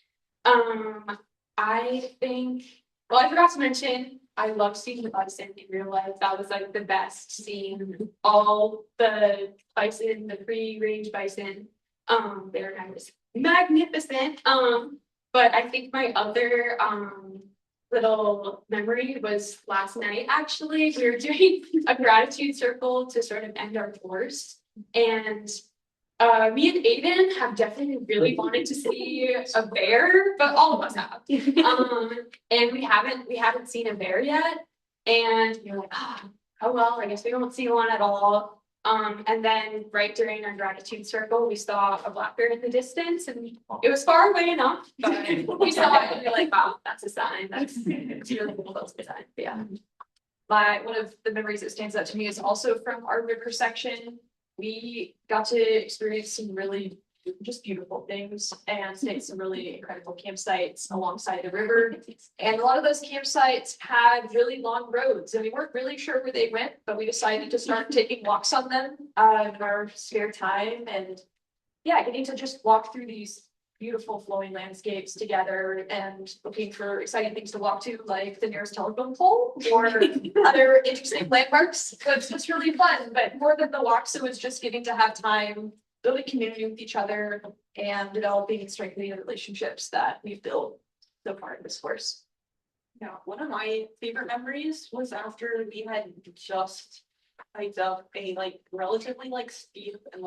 S2: I think, well, I forgot to mention, I love seeing the bison in real life. That was like the best, seeing all the bison, the free range bison. They're magnificent. But I think my other little memory was last night, actually. We were doing a gratitude circle to sort of end our course. And me and Aiden have definitely really wanted to see a bear, but all of us have. And we haven't seen a bear yet. And you're like, oh well, I guess we won't see one at all. And then right during our gratitude circle, we saw a black bear in the distance, and it was far away enough, but we saw it and we we're like, wow, that's a sign. It's really cool. That's a sign. Yeah.
S9: One of the memories that stands out to me is also from our river section. We got to experience some really just beautiful things and stay at some really incredible campsites alongside the river. And a lot of those campsites had really long roads, and we weren't really sure where they went, but we decided to start taking walks on them in our spare time. And yeah, getting to just walk through these beautiful flowing landscapes together and looking for exciting things to walk to, like the nearest telephone pole or other interesting landmarks. It's really fun, but more than the walks, it was just getting to have time building community with each other and developing and strengthening the relationships that we've built so far in this course.
S6: Yeah, one of my favorite memories was after we had just hiked up a relatively steep and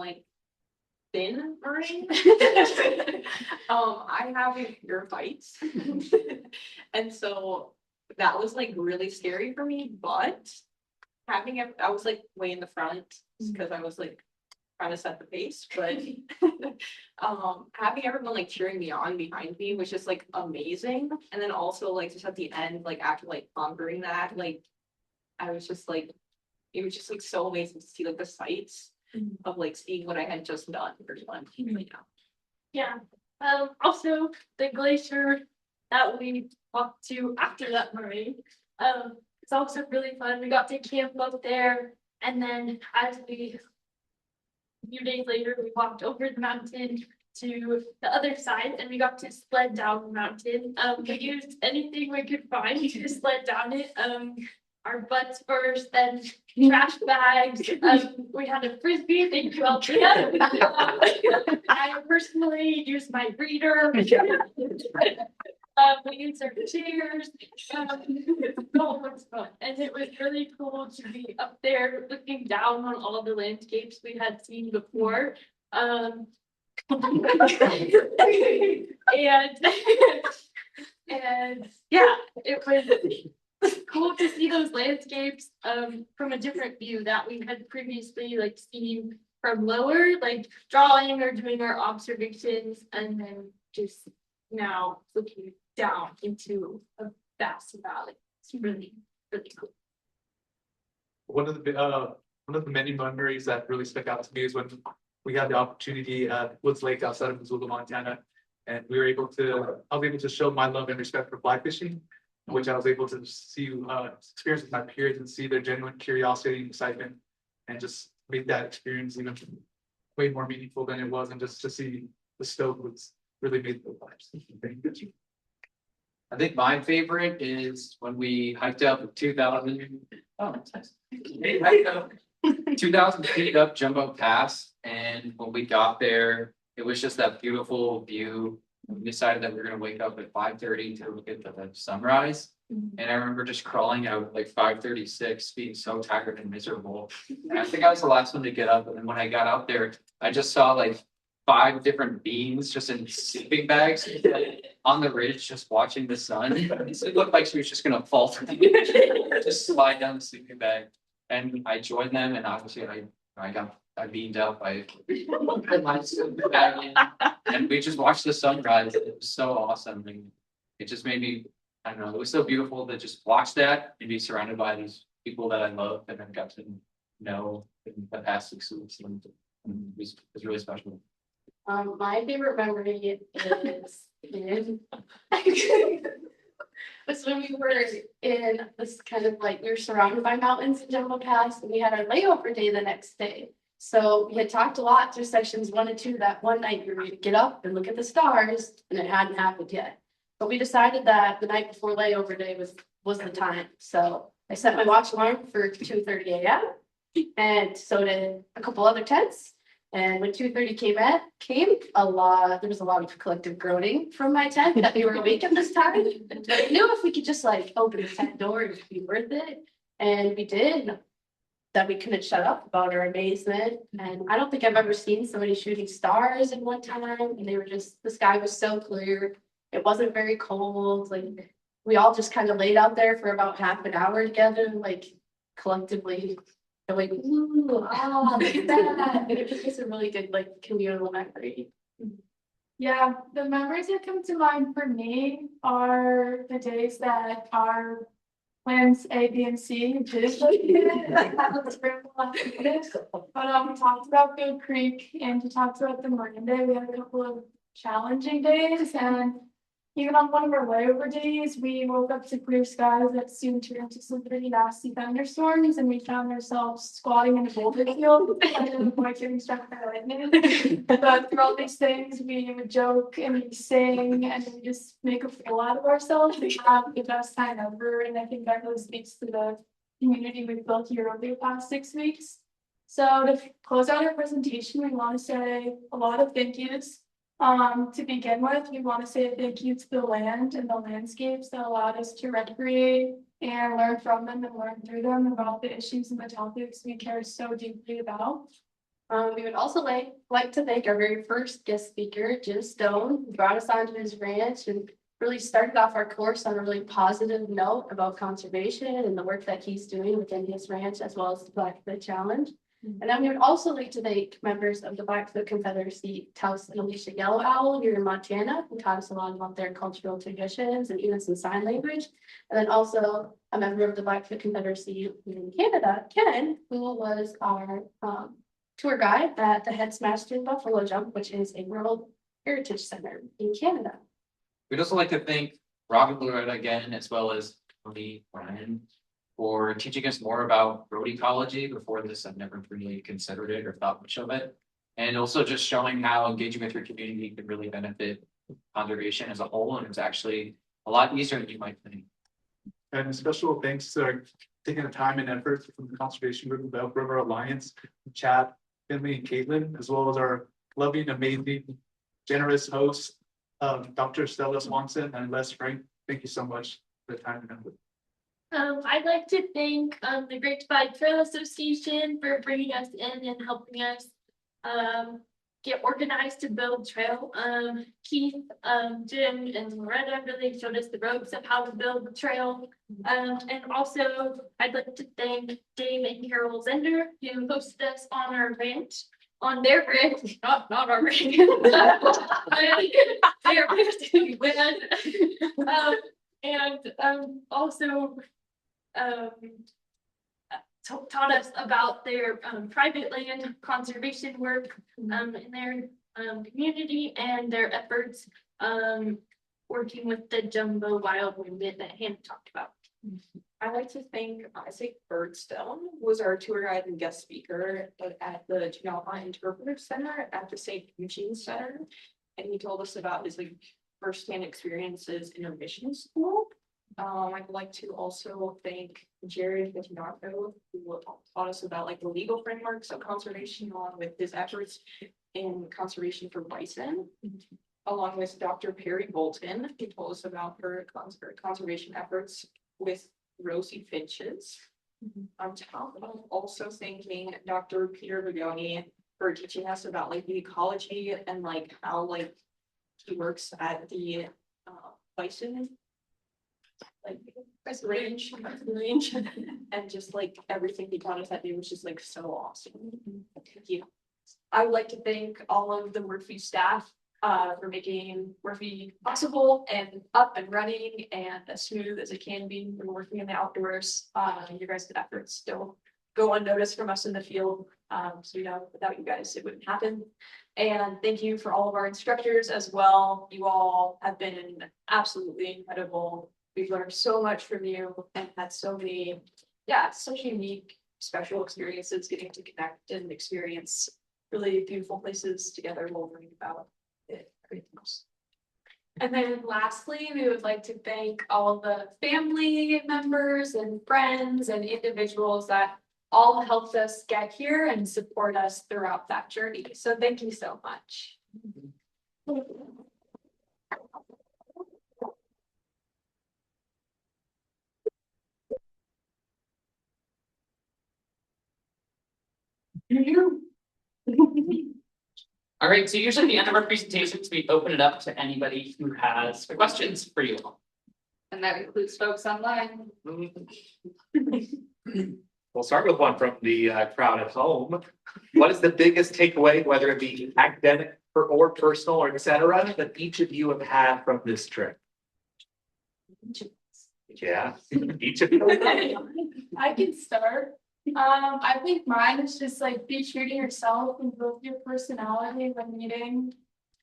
S6: thin moraine. I have fear of heights. And so that was really scary for me, but having it, I was way in the front because I was trying to set the pace, but having everyone cheering me on behind me was just amazing. And then also just at the end, after conquering that, I was just it was just so amazing to see the sights of seeing what I had just done for fun.
S5: Yeah. Also the glacier that we walked to after that moraine. It's also really fun. We got to camp up there, and then a few days later, we walked over the mountain to the other side and we got to sled down the mountain. We used anything we could find to sled down it. Our butts first, then trash bags. We had a frisbee. Thank you, Alberta. I personally used my reader. We used our chairs. And it was really cool to be up there looking down on all the landscapes we had seen before. And yeah, it was cool to see those landscapes from a different view that we had previously like seen from lower, like drawing or doing our observations, and then just now looking down into a vast valley. It's really, really cool.
S3: One of the many memories that really stuck out to me is when we had the opportunity at Woods Lake outside of Missoula, Montana, and I was able to show my love and respect for fly fishing, which I was able to see, experience with my peers and see their genuine curiosity and excitement, and just make that experience even way more meaningful than it was, and just to see the stoke was really made their lives.
S4: I think my favorite is when we hiked up 2,000. Oh, that's nice. We hiked up 2,000 feet up Jumbo Pass, and when we got there, it was just that beautiful view. We decided that we were going to wake up at 5:30 to look at the sunrise. And I remember just crawling out like 5:36, being so tired and miserable. And I think I was the last one to get up. And then when I got out there, I just saw like 5 different beings just in sleeping bags on the ridge, just watching the sun. It looked like she was just going to fall through just slide down the sleeping bag. And I joined them, and obviously I beamed up. I put my sleeping bag in, and we just watched the sunrise. It was so awesome. And it just made me, I don't know, it was so beautiful to just watch that and be surrounded by these people that I love and I've got to know in the past 6 weeks. And it was really special.
S8: My favorite memory was when we were in this kind of like, we were surrounded by mountains in Jumbo Pass, and we had our layover day the next day. So we had talked a lot through sections 1 and 2 that one night we were going to get up and look at the stars, and it hadn't happened yet. But we decided that the night before layover day was the time. So I set my watch alarm for 2:30 a.m. and so did a couple other tents. And when 2:30 came, there was a lot of collective groaning from my tent that we were awake at this time. But I knew if we could just like open the tent door, it would be worth it. And we did. That we couldn't shut up about our amazement. And I don't think I've ever seen somebody shooting stars in one time. And they were just, the sky was so clear. It wasn't very cold. Like we all just kind of laid out there for about half an hour together, like collectively. Like, ooh, look at that. And it was just a really good, like, communal memory.
S7: Yeah, the memories that come to mind for me are the days that our plans A, B, and C did. But we talked about Good Creek and we talked about the Morgan Day. We had a couple of challenging days, and even on one of our layover days, we woke up to clear skies that soon turned into some pretty nasty thunderstorms, and we found ourselves squatting in a boulder field and avoid getting struck by lightning. But through all these things, we would joke and we sing and we just make a fool out of ourselves. We have the best time ever, and I think that really speaks to the community we've built here over the past 6 weeks. So to close out our presentation, we want to say a lot of thank yous. To begin with, we want to say thank you to the land and the landscapes that allowed us to recreate and learn from them and learn through them about the issues and the topics we care so deeply about.
S8: We would also like to thank our very first guest speaker, Jim Stone, who brought us onto his ranch and really started off our course on a really positive note about conservation and the work that he's doing within his ranch, as well as the Blackfoot Challenge. And then we would also like to thank members of the Blackfoot Confederacy, Taos and Alicia Yellow Owl here in Montana, who taught us a lot about their cultural traditions and even some sign language. And then also a member of the Blackfoot Confederacy in Canada, Ken, who was our tour guide at the Head Smashed Buffalo Jump, which is a World Heritage Center in Canada.
S4: We'd also like to thank Robin Loretta again, as well as Tony Ryan, for teaching us more about road ecology. Before this, I've never really considered it or thought much of it. And also just showing how engaging with your community can really benefit conservation as a whole, and it's actually a lot easier than you might think.
S3: And special thanks to taking the time and effort from the conservation group of the Elk River Alliance, Chad, Finley, and Caitlin, as well as our loving, amazing, generous host, Dr. Stella Swanson and Les Frank. Thank you so much for the time and effort.
S5: I'd like to thank the Great Divide Trail Association for bringing us in and helping us get organized to build trail. Keith, Jim, and Loretta really showed us the ropes of how to build the trail. And also, I'd like to thank Dave and Carol Zender, who hosted us on our ranch, on their ranch, not our ranch. Their ranch land. And also taught us about their private land conservation work in their community and their efforts working with the jumbo wild movement that Hannah talked about.
S6: I like to thank Isaac Birdstone, was our tour guide and guest speaker at the Yukon Interpretive Center at the St. Eugene Center. And he told us about his like firsthand experiences in a mission school. I'd like to also thank Jared Vitinato, who taught us about like the legal frameworks of conservation along with his efforts in conservation for bison. Along with Dr. Perry Bolton, who told us about her conservation efforts with rosy finches. On top of also thanking Dr. Peter Vigoni for teaching us about like the ecology and like how like he works at the bison like range and just like everything he taught us that day was just like so awesome. Thank you.
S9: I would like to thank all of the WRFI staff for making WRFI possible and up and running and as smooth as it can be when working in the outdoors. Your guys' efforts don't go unnoticed from us in the field. So without you guys, it wouldn't happen. And thank you for all of our instructors as well. You all have been absolutely incredible. We've learned so much from you and had so many, such unique, special experiences getting to connect and experience really beautiful places together while learning about everything else.
S2: And then lastly, we would like to thank all the family members and friends and individuals that all helped us get here and support us throughout that journey. So thank you so much.
S1: All right, so usually at the end of our presentations, we open it up to anybody who has questions for you all.
S2: And that includes folks online.
S10: We'll start with one from the crowd at home. What is the biggest takeaway, whether it be academic or personal or etc., that each of you have had from this trip? Yeah, each of you.
S7: I can start. I think mine is just like be true to yourself and build your personality when meeting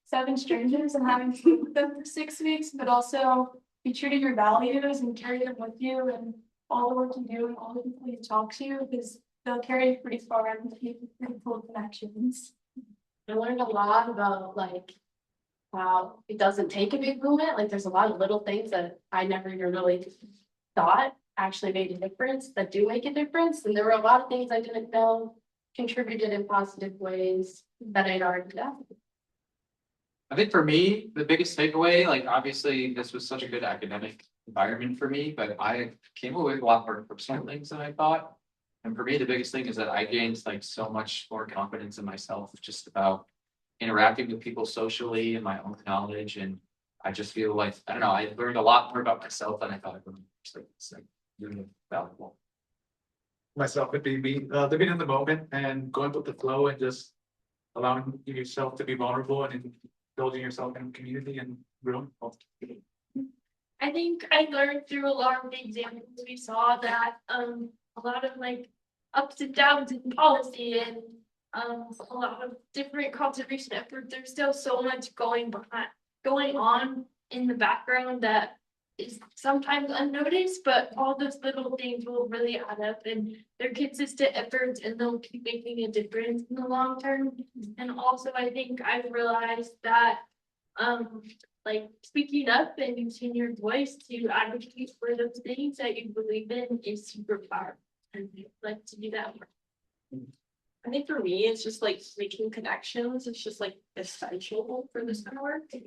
S7: 7 strangers and having to live with them for 6 weeks, but also be true to your values and carry them with you and all the work you do and all the people you talk to, because they'll carry you pretty far and keep pretty cool connections.
S8: I learned a lot about like how it doesn't take a big movement. Like there's a lot of little things that I never even really thought actually made a difference that do make a difference. And there were a lot of things I didn't know contributed in positive ways that I'd already done.
S4: I think for me, the biggest takeaway, like obviously this was such a good academic environment for me, but I came away with a lot more personal things than I thought. And for me, the biggest thing is that I gained like so much more confidence in myself, just about interacting with people socially and my own knowledge. And I just feel like, I don't know, I learned a lot more about myself than I thought I would. It's like really valuable.
S3: Myself would be me, living in the moment and going with the flow and just allowing yourself to be vulnerable and building yourself in community and growing.
S5: I think I learned through a lot of the examples we saw that a lot of like ups and downs in policy and a lot of different conservation efforts. There's still so much going on in the background that is sometimes unnoticed, but all those little things will really add up and they're consistent efforts and they'll keep making a difference in the long term. And also, I think I've realized that, like speaking up and using your voice to advocate for those things that you believe in is super powerful. And I'd like to do that more.
S6: I think for me, it's just like making connections. It's just like essential for this kind of work. And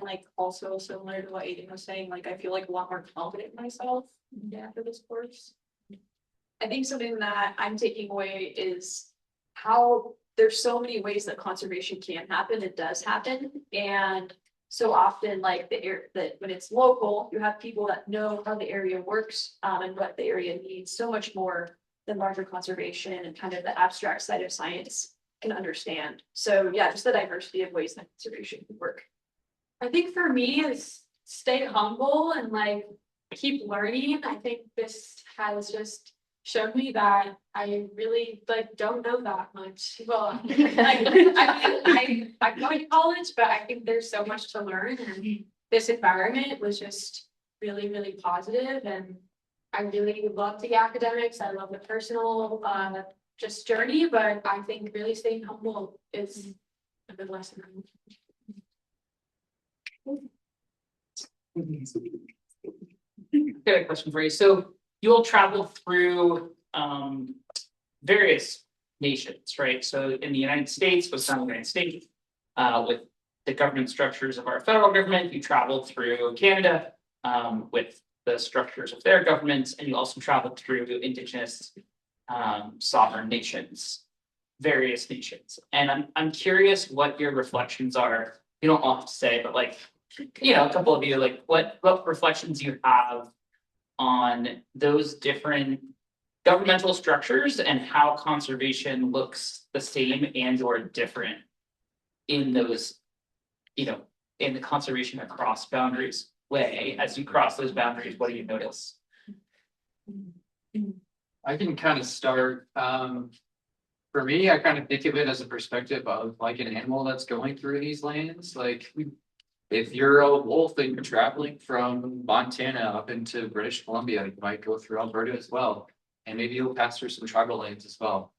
S6: like also similar to what Aiden was saying, like I feel like a lot more confident in myself after this course.
S9: I think something that I'm taking away is how there's so many ways that conservation can happen. It does happen. And so often like that when it's local, you have people that know how the area works and what the area needs so much more than larger conservation and kind of the abstract side of science can understand. So yeah, just the diversity of ways that conservation can work.
S2: I think for me is stay humble and like keep learning. I think this has just shown me that I really like don't know that much. Well, I'm going to college, but I think there's so much to learn, and this environment was just really, really positive, and I really love the academics. I love the personal just journey, but I think really staying humble is a good lesson.
S1: Got a question for you. So you all travel through various nations, right? So in the United States, with some of the United States, with the government structures of our federal government, you travel through Canada with the structures of their governments, and you also travel through Indigenous sovereign nations, various nations. And I'm curious what your reflections are. You don't all have to say, but like, you know, a couple of you, like what reflections you have on those different governmental structures and how conservation looks the same and or different in those, you know, in the conservation across boundaries way. As you cross those boundaries, what do you notice?
S4: I can kind of start. For me, I kind of think of it as a perspective of like an animal that's going through these lands. Like if you're a wolf and you're traveling from Montana up into British Columbia, you might go through Alberta as well. And maybe you'll pass through some tribal lands as well.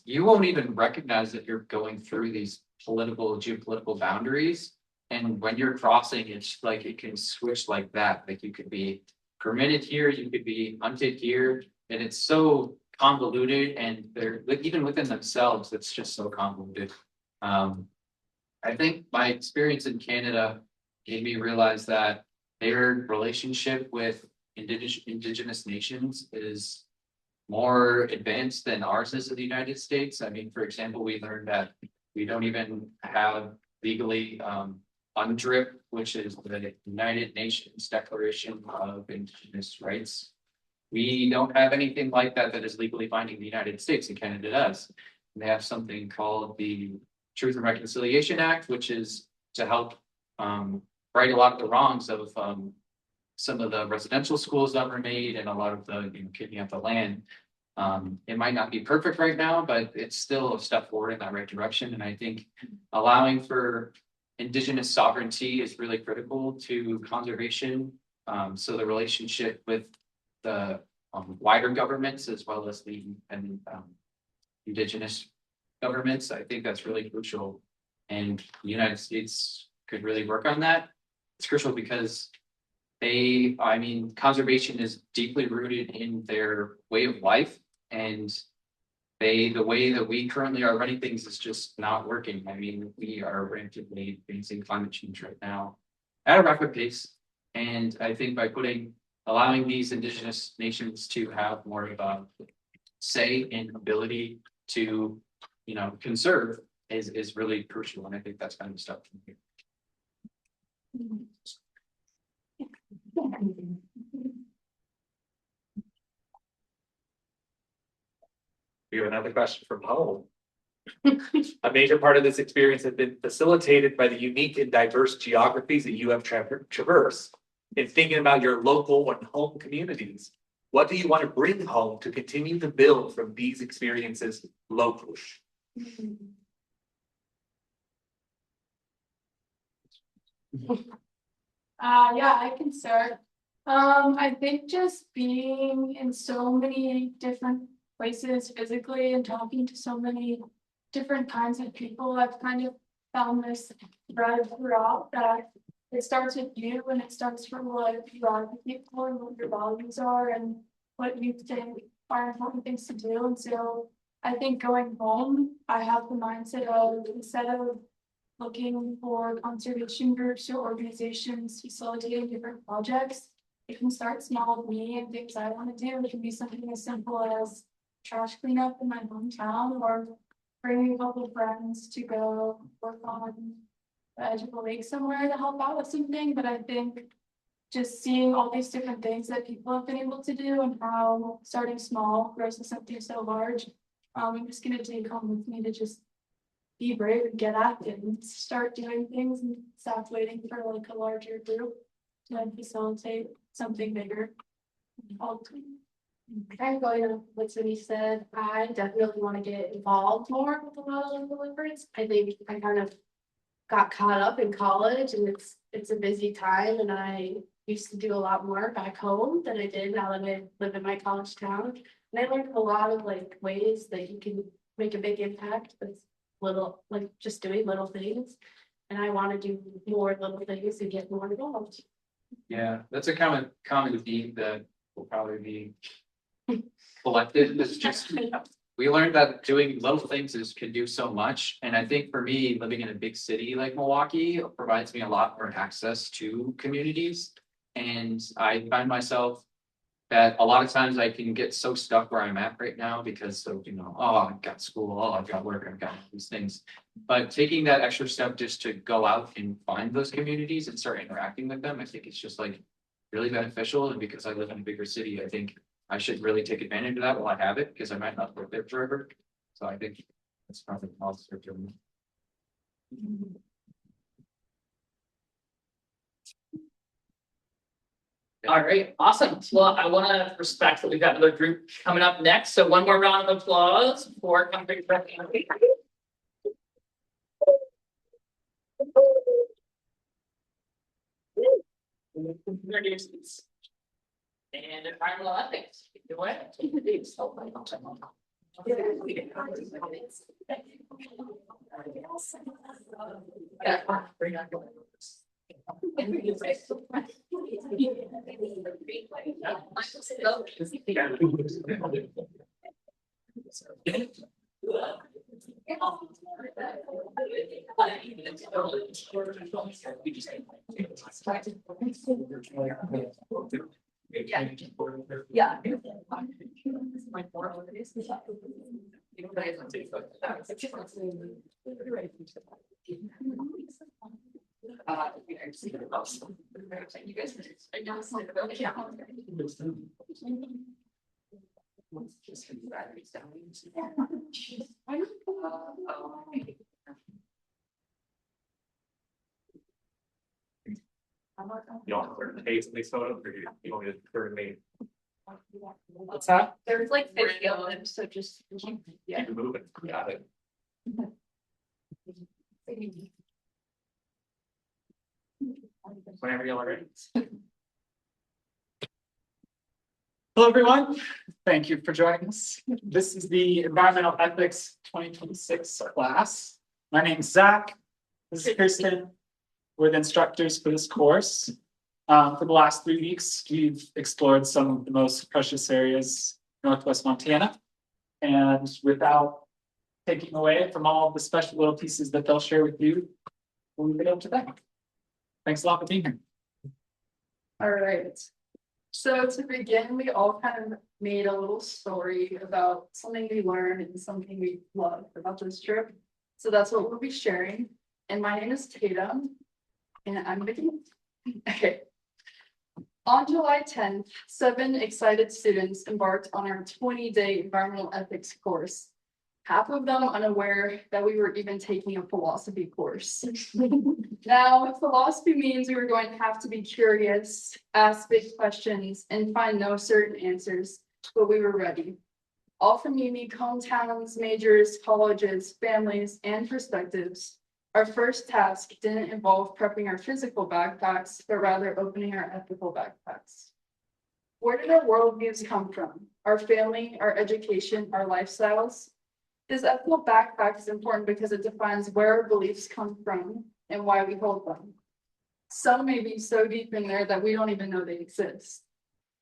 S4: You won't even recognize that you're going through these geopolitical boundaries. And when you're crossing, it's like it can switch like that. Like you could be permitted here, you could be hunted here, and it's so convoluted, and they're like even within themselves, it's just so convoluted. I think my experience in Canada made me realize that their relationship with indigenous nations is more advanced than ours is in the United States. I mean, for example, we learned that we don't even have legally UNDRIP, which is the United Nations Declaration of Indigenous Rights. We don't have anything like that that is legally binding in the United States, and Canada does. And they have something called the Truth and Reconciliation Act, which is to help right a lot of the wrongs of some of the residential schools that were made and a lot of the kicking up the land. It might not be perfect right now, but it's still a step forward in that right direction. And I think allowing for Indigenous sovereignty is really critical to conservation. So the relationship with the wider governments as well as the Indigenous governments, I think that's really crucial. And the United States could really work on that. It's crucial because conservation is deeply rooted in their way of life, and the way that we currently are running things is just not working. I mean, we are rapidly facing climate change right now at a rapid pace. And I think by allowing these indigenous nations to have more of a say and ability to, conserve is really crucial. And I think that's kind of stuff from here.
S10: We have another question from home. A major part of this experience has been facilitated by the unique and diverse geographies that you have traversed. In thinking about your local and home communities, what do you want to bring home to continue to build from these experiences locally?
S7: Yeah, I can start. I think just being in so many different places physically and talking to so many different kinds of people, I've kind of found this thread throughout that it starts with you and it starts from what you advocate for and what your values are and what you think are important things to do. And so I think going home, I have the mindset of instead of looking for conservation groups or organizations facilitating different projects, it can start small with me and things I want to do. It can be something as simple as trash cleanup in my hometown or bringing a couple of friends to go work on the edge of the lake somewhere to help out with something. But I think just seeing all these different things that people have been able to do and how starting small grows to something so large, I'm just gonna take home with me to just be brave and get active and start doing things and stop waiting for like a larger group to like facilitate something bigger.
S8: Kind of going on what Cindy said, I definitely want to get involved more with a lot of local efforts. I think I kind of got caught up in college and it's a busy time and I used to do a lot more back home than I did now that I live in my college town. And I learned a lot of like ways that you can make a big impact with little, like just doing little things. And I want to do more little things and get more involved.
S4: Yeah, that's a common theme that will probably be collected. It's just, we learned that doing little things can do so much. And I think for me, living in a big city like Milwaukee provides me a lot more access to communities. And I find myself that a lot of times I can get so stuck where I'm at right now because of, oh, I've got school, oh, I've got work, I've got these things. But taking that extra step just to go out and find those communities and start interacting with them, I think it's just like really beneficial. And because I live in a bigger city, I think I should really take advantage of that while I have it, because I might not live there forever. So I think that's probably positive for me.
S1: All right, awesome. Well, I want to respect that we've got another group coming up next. So one more round of applause for Confluence. And environmental ethics. Do it. Yeah. You guys
S10: You don't clear the taste of these photos, or you want me to clear me?
S1: What's that?
S9: There's like 50 of them, so just keep
S10: Keep it moving. Got it.
S1: Whenever y'all are ready. Hello, everyone. Thank you for joining us. This is the Environmental Ethics 2026 class. My name is Zach. This is Kirsten. We're the instructors for this course. For the last 3 weeks, we've explored some of the most precious areas in Northwest Montana. And without taking away from all of the special little pieces that they'll share with you, we'll move it up to them. Thanks a lot for being here.
S11: All right. So to begin, we all kind of made a little story about something we learned and something we loved about this trip. So that's what we'll be sharing. And my name is Tatum, and I'm Vicky. Okay. On July 10th, 7 excited students embarked on our 20-day environmental ethics course. Half of them unaware that we were even taking a philosophy course. Now, philosophy means we were going to have to be curious, ask big questions, and find no certain answers, but we were ready. All from unique hometowns, majors, colleges, families, and perspectives. our first task didn't involve prepping our physical backpacks, but rather opening our ethical backpacks. Where did our worldviews come from? Our family, our education, our lifestyles? This ethical backpack is important because it defines where our beliefs come from and why we hold them. Some may be so deep in there that we don't even know they exist.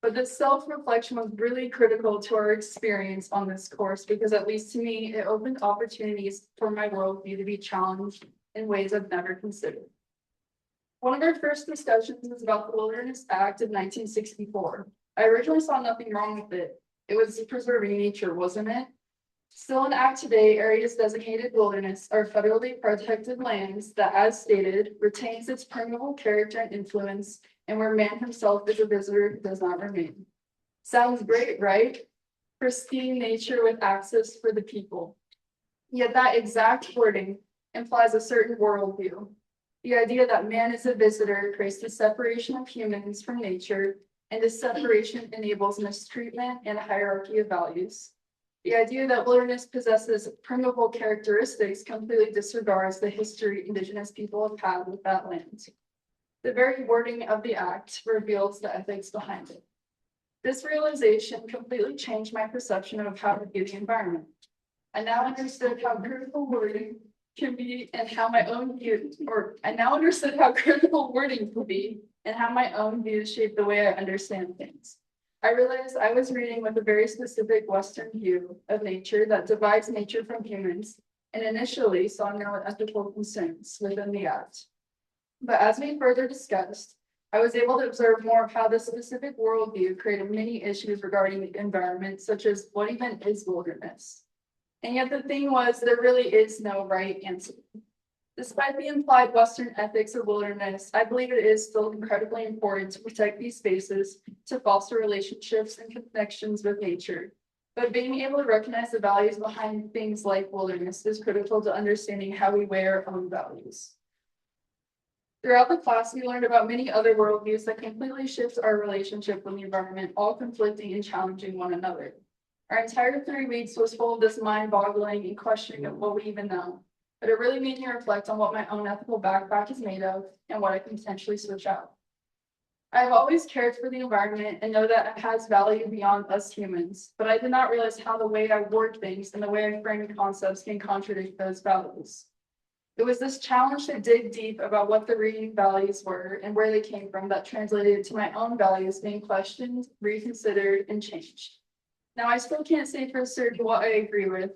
S11: But this self-reflection was really critical to our experience on this course because, at least to me, it opened opportunities for my worldview to be challenged in ways I've never considered. One of our first discussions was about the Wilderness Act of 1964. I originally saw nothing wrong with it. It was preserving nature, wasn't it? Still in act today, areas designated wilderness are federally protected lands that, as stated, retains its permeable character and influence, and where man himself is a visitor does not remain. Sounds great, right? Pristine nature with access for the people. Yet that exact wording implies a certain worldview. The idea that man is a visitor creates the separation of humans from nature, and this separation enables mistreatment and a hierarchy of values. The idea that wilderness possesses permeable characteristics completely disregards the history Indigenous people have had with that land. The very wording of the act reveals the ethics behind it. This realization completely changed my perception of how to view the environment. I now understood how critical wording can be and how my own view, I now understood how critical wording can be and how my own views shape the way I understand things. I realized I was reading with a very specific Western view of nature that divides nature from humans, and initially saw no ethical concerns within the act. But as we further discussed, I was able to observe more of how this specific worldview created many issues regarding the environment, such as what even is wilderness. And yet the thing was, there really is no right answer. Despite the implied Western ethics of wilderness, I believe it is still incredibly important to protect these spaces, to foster relationships and connections with nature. But being able to recognize the values behind things like wilderness is critical to understanding how we weigh our own values. Throughout the class, we learned about many other worldviews that completely shift our relationship with the environment, all conflicting and challenging one another. Our entire 3 weeks was full of this mind-boggling and questioning of what we even know. But it really made me reflect on what my own ethical backpack is made of and what I can potentially switch out. I have always cared for the environment and know that it has value beyond us humans, but I did not realize how the way I word things and the way I frame concepts can contradict those values. It was this challenge to dig deep about what the reading values were and where they came from that translated to my own values being questioned, reconsidered, and changed. Now, I still can't say for certain what I agree with,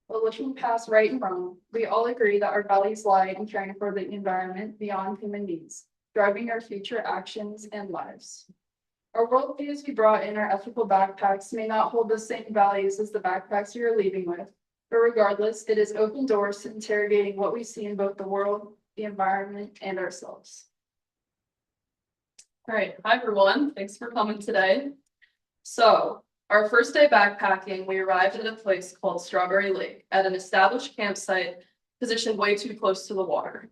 S11: but looking past right and wrong, we all agree that our values lie in caring for the environment beyond human needs, driving our future actions and lives. Our worldviews we brought in our ethical backpacks may not hold the same values as the backpacks we are leaving with, but regardless, it is open doors to interrogating what we see in both the world, the environment, and ourselves.
S12: All right, hi everyone, thanks for coming today. So, our first day backpacking, we arrived at a place called Strawberry Lake at an established campsite positioned way too close to the water.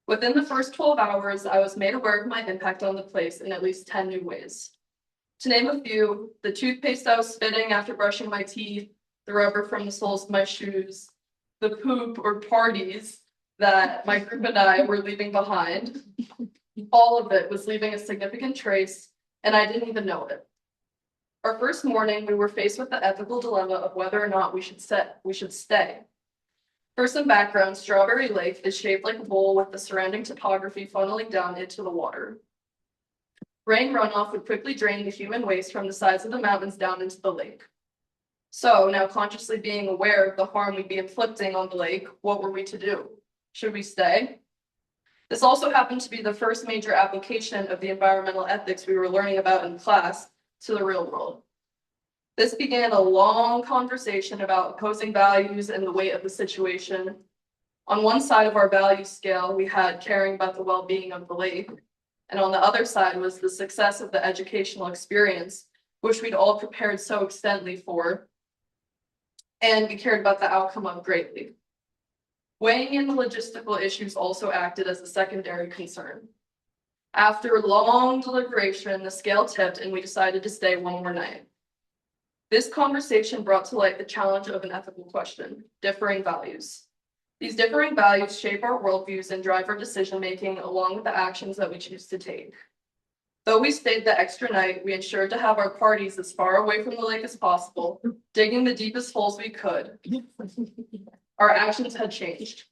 S12: Within the first 12 hours, I was made aware of my impact on the place in at least 10 new ways. To name a few, the toothpaste I was spitting after brushing my teeth, the rubber from the soles of my shoes, the poop or parties that my group and I were leaving behind. All of it was leaving a significant trace, and I didn't even know it. Our first morning, we were faced with the ethical dilemma of whether or not we should stay. For some background, Strawberry Lake is shaped like a bowl with the surrounding topography funneling down into the water. Rain runoff would quickly drain the human waste from the sides of the mountains down into the lake. So, now consciously being aware of the harm we'd be inflicting on the lake, what were we to do? Should we stay? This also happened to be the first major application of the environmental ethics we were learning about in class to the real world. This began a long conversation about opposing values and the weight of the situation. On one side of our value scale, we had caring about the well-being of the lake, and on the other side was the success of the educational experience, which we'd all prepared so extensively for, and we cared about the outcome of greatly. Weighing in the logistical issues also acted as a secondary concern. After long deliberation, the scale tipped and we decided to stay one more night. This conversation brought to light the challenge of an ethical question, differing values. These differing values shape our worldviews and drive our decision-making along with the actions that we choose to take. Though we stayed the extra night, we ensured to have our parties as far away from the lake as possible, digging the deepest holes we could. Our actions had changed.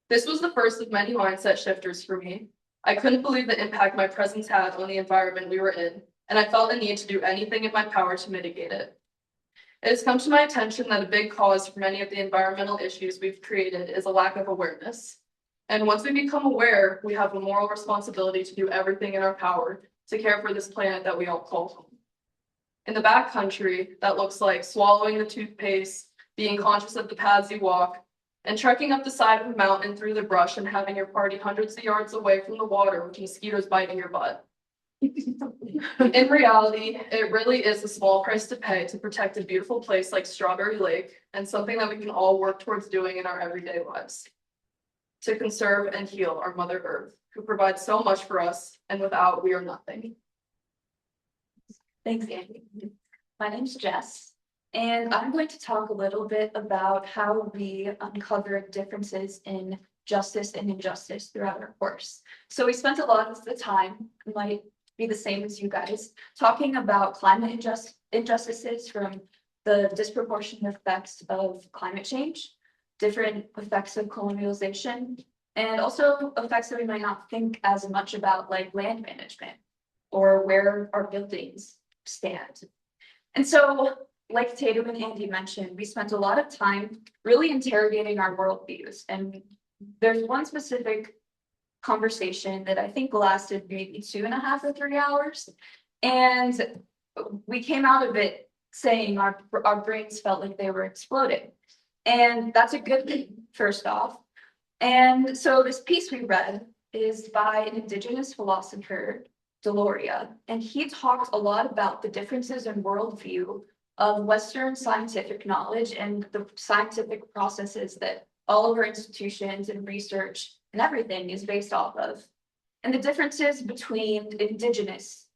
S12: This was the first of many mindset shifters for me. I couldn't believe the impact my presence had on the environment we were in, and I felt a need to do anything in my power to mitigate it. It has come to my attention that a big cause for many of the environmental issues we've created is a lack of awareness. And once we become aware, we have a moral responsibility to do everything in our power to care for this planet that we all call home. In the backcountry, that looks like swallowing the toothpaste, being conscious of the paths you walk, and trekking up the side of a mountain through the brush and having your party hundreds of yards away from the water with mosquitoes biting your butt. In reality, it really is a small price to pay to protect a beautiful place like Strawberry Lake and something that we can all work towards doing in our everyday lives. To conserve and heal our Mother Earth, who provides so much for us, and without, we are nothing.
S2: Thanks, Andy. My name's Jess, and I'm going to talk a little bit about how we uncovered differences in justice and injustice throughout our course. So we spent a lot of the time, might be the same as you guys, talking about climate injustices from the disproportionate effects of climate change, different effects of colonialization, and also effects that we might not think as much about, like land management or where our buildings stand. And so, like Tatum and Andy mentioned, we spent a lot of time really interrogating our worldviews. And there's one specific conversation that I think lasted maybe 2.5 or 3 hours. And we came out of it saying our brains felt like they were exploding. And that's a good thing, first off. And so this piece we read is by an Indigenous philosopher, Deloria, and he talked a lot about the differences in worldview of Western scientific knowledge and the scientific processes that all of our institutions and research and everything is based off of. And the differences between Indigenous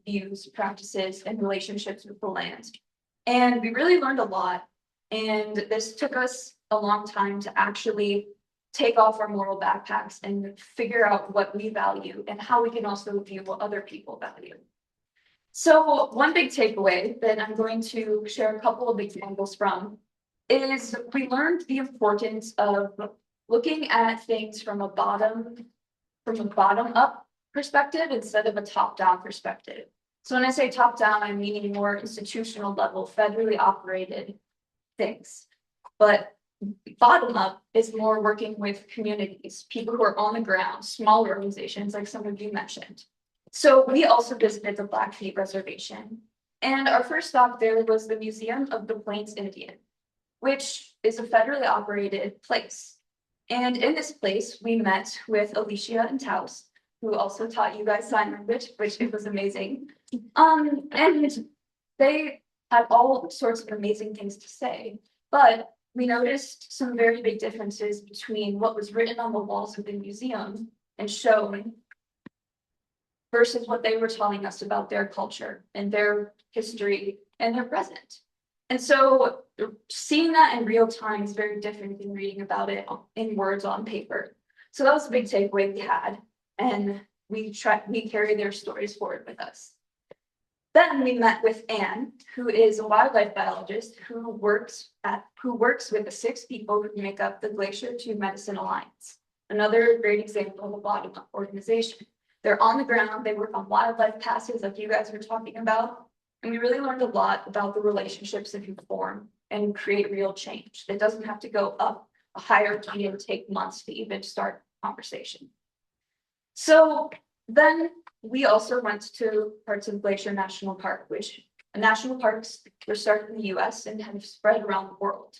S2: views, practices, and relationships with the land. And we really learned a lot. And this took us a long time to actually take off our moral backpacks and figure out what we value and how we can also view what other people value. So one big takeaway that I'm going to share a couple of examples from is we learned the importance of looking at things from a bottom up perspective instead of a top-down perspective. So when I say top-down, I'm meaning more institutional level, federally operated things. But bottom up is more working with communities, people who are on the ground, small organizations like some of you mentioned. So we also visited the Blackfeet Reservation. And our first stop there was the Museum of the Plains Indian, which is a federally operated place. And in this place, we met with Alicia and Taos, who also taught you guys sign language, which it was amazing. And they had all sorts of amazing things to say, but we noticed some very big differences between what was written on the walls of the museum and shown versus what they were telling us about their culture and their history and their present. And so seeing that in real time is very different than reading about it in words on paper. So that was a big takeaway we had, and we carry their stories forward with us. Then we met with Anne, who is a wildlife biologist who works with the 6 people who make up the Glacier to Medicine Alliance. Another great example of a bottom-up organization. They're on the ground, they work on wildlife passes like you guys were talking about. And we really learned a lot about the relationships that can form and create real change. It doesn't have to go up a hierarchy and take months to even start a conversation. So then we also went to parts of Glacier National Park, which national parks were started in the US and have spread around the world,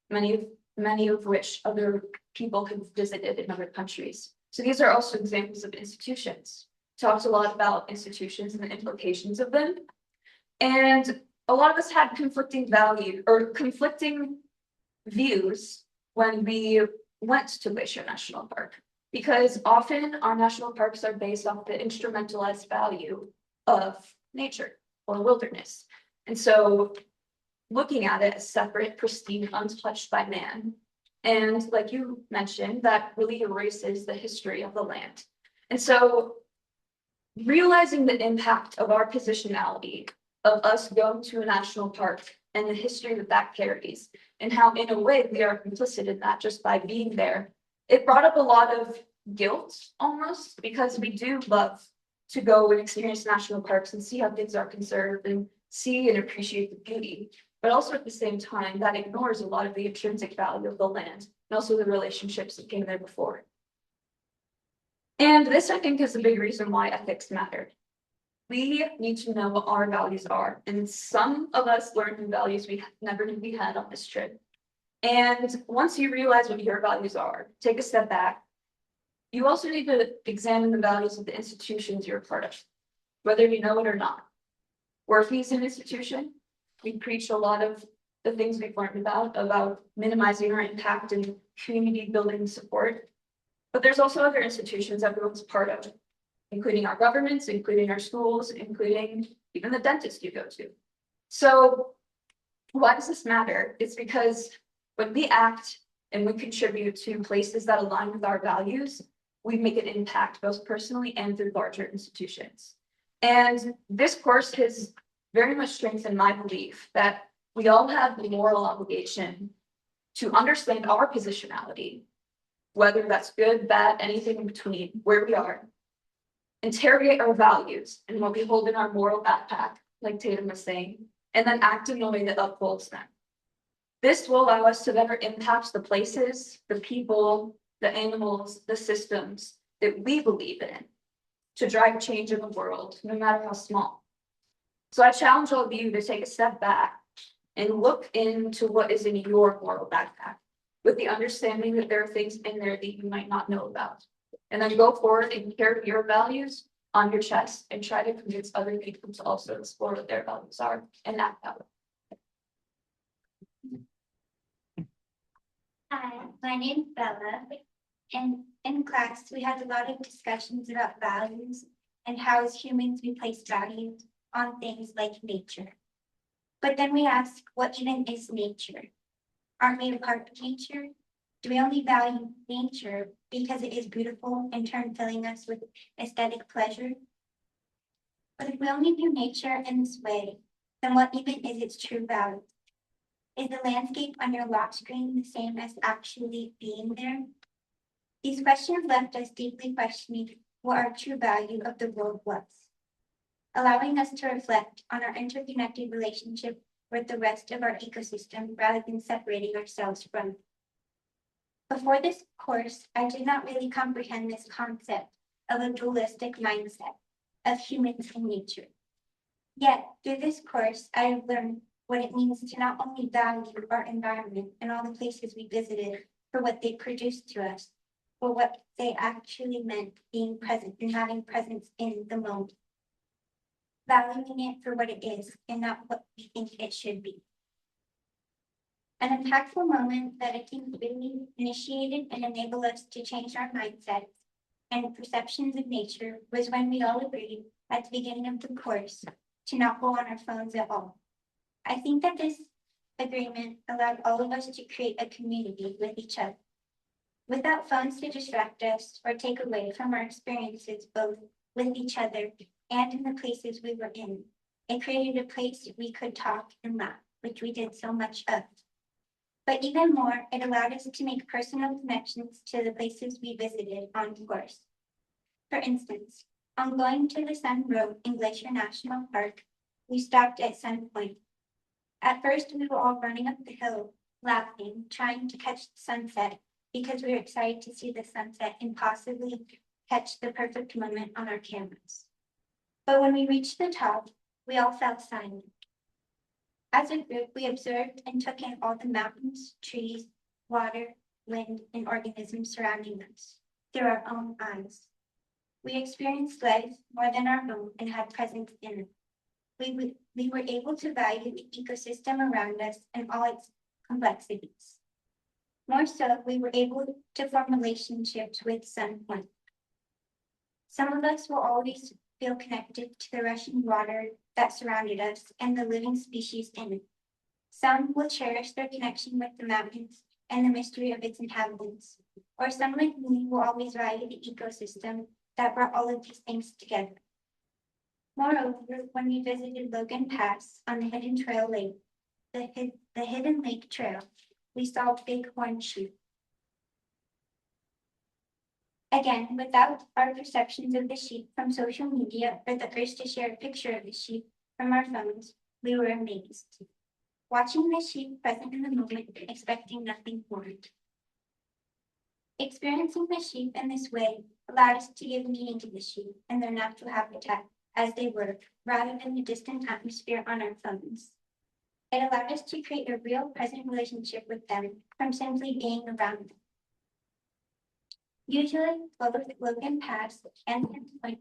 S2: many of which other people have visited in other countries. So these are also examples of institutions. Talked a lot about institutions and the implications of them. And a lot of us had conflicting views when we went to Glacier National Park, because often our national parks are based off the instrumentalized value of nature or wilderness. And so looking at it as separate, pristine, untouched by man. And like you mentioned, that really erases the history of the land. And so realizing the impact of our positionality of us going to a national park and the history that that carries, and how in a way we are complicit in that just by being there, it brought up a lot of guilt almost, because we do love to go and experience national parks and see how things are conserved and see and appreciate the beauty. But also at the same time, that ignores a lot of the intrinsic value of the land and also the relationships that came there before. And this, I think, is a big reason why ethics matter. We need to know what our values are. And some of us learned new values we never knew we had on this trip. And once you realize what your values are, take a step back. You also need to examine the values of the institutions you're a part of, whether you know it or not. WRFI is an institution. We preach a lot of the things we've learned about minimizing our impact and community building support. But there's also other institutions everyone's part of, including our governments, including our schools, including even the dentist you go to. So why does this matter? It's because when we act and we contribute to places that align with our values, we make an impact both personally and through larger institutions. And this course has very much strengthened my belief that we all have the moral obligation to understand our positionality, whether that's good, bad, anything in between, where we are, interrogate our values and what we hold in our moral backpack, like Tatum was saying, and then act in a way that upholds them. This will allow us to better impact the places, the people, the animals, the systems that we believe in to drive change in the world, no matter how small. So I challenge all of you to take a step back and look into what is in your moral backpack, with the understanding that there are things in there that you might not know about. And then go forward and carry your values on your chest and try to convince other people to also explore what their values are and act out.
S13: Hi, my name's Bella, and in class we had a lot of discussions about values and how as humans we place values on things like nature. But then we ask, what even is nature? Aren't we a part of nature? Do we only value nature because it is beautiful, in turn filling us with aesthetic pleasure? But if we only view nature in this way, then what even is its true value? Is the landscape on your lock screen the same as actually being there? These questions left us deeply questioning what our true value of the world was, allowing us to reflect on our interconnected relationship with the rest of our ecosystem rather than separating ourselves from it. Before this course, I did not really comprehend this concept of a dualistic mindset of humans and nature. Yet, through this course, I have learned what it means to not only value our environment and all the places we visited for what they produced to us, but what they actually meant being present and having presence in the moment. Valuing it for what it is and not what we think it should be. An impactful moment that I think really initiated and enabled us to change our mindsets and perceptions of nature was when we all agreed at the beginning of the course to not go on our phones at all. I think that this agreement allowed all of us to create a community with each other, without phones to distract us or take away from our experiences both with each other and in the places we were in. It created a place we could talk and laugh, which we did so much of. But even more, it allowed us to make personal connections to the places we visited on the course. For instance, on going to the Sun Road in Glacier National Park, we stopped at Sun Point. At first, we were all running up the hill, laughing, trying to catch the sunset because we were excited to see the sunset and possibly catch the perfect moment on our cameras. But when we reached the top, we all felt silent. As a group, we observed and took in all the mountains, trees, water, wind, and organisms surrounding us through our own eyes. We experienced life more than our own and had presence in it. We were able to value the ecosystem around us and all its complexities. More so, we were able to form relationships with Sun Point. Some of us will always feel connected to the rushing water that surrounded us and the living species in it. Some will cherish their connection with the mountains and the mystery of its inhabitants, or some like me will always value the ecosystem that brought all of these things together. Moreover, when we visited Logan Pass on the Hidden Trail Lake, the Hidden Lake Trail, we saw bighorn sheep. Again, without our perceptions of the sheep from social media or the urge to share a picture of the sheep from our phones, we were amazed. Watching the sheep present in the moment, expecting nothing more. Experiencing the sheep in this way allowed us to give meaning to the sheep and their natural habitat as they were, rather than the distant atmosphere on our phones. It allowed us to create a real present relationship with them from simply being around them. Usually, both Logan Pass and Confluence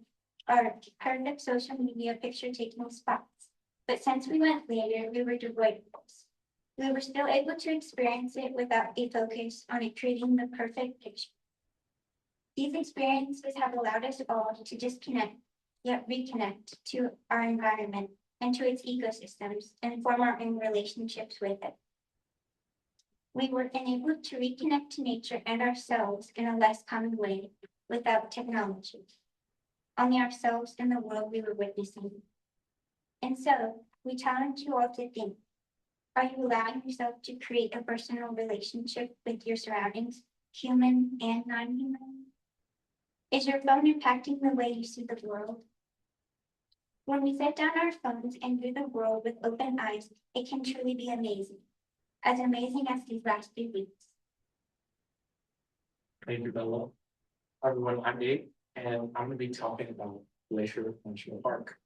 S13: are perfect social media picture taking spots, but since we went later, we were devoid of this. We were still able to experience it without a focus on it creating the perfect picture. These experiences have allowed us all to disconnect, yet reconnect to our environment and to its ecosystems and form our own relationships with it. We were enabled to reconnect to nature and ourselves in a less common way without technology, only ourselves and the world we were witnessing. And so, we challenge you all to think, are you allowing yourself to create a personal relationship with your surroundings, human and non-human? Is your phone impacting the way you see the world? When we set down our phones and view the world with open eyes, it can truly be amazing as these last few weeks.
S14: Thank you, Bella. Hi, everyone, I'm Nate, and I'm going to be talking about Glacier National Park.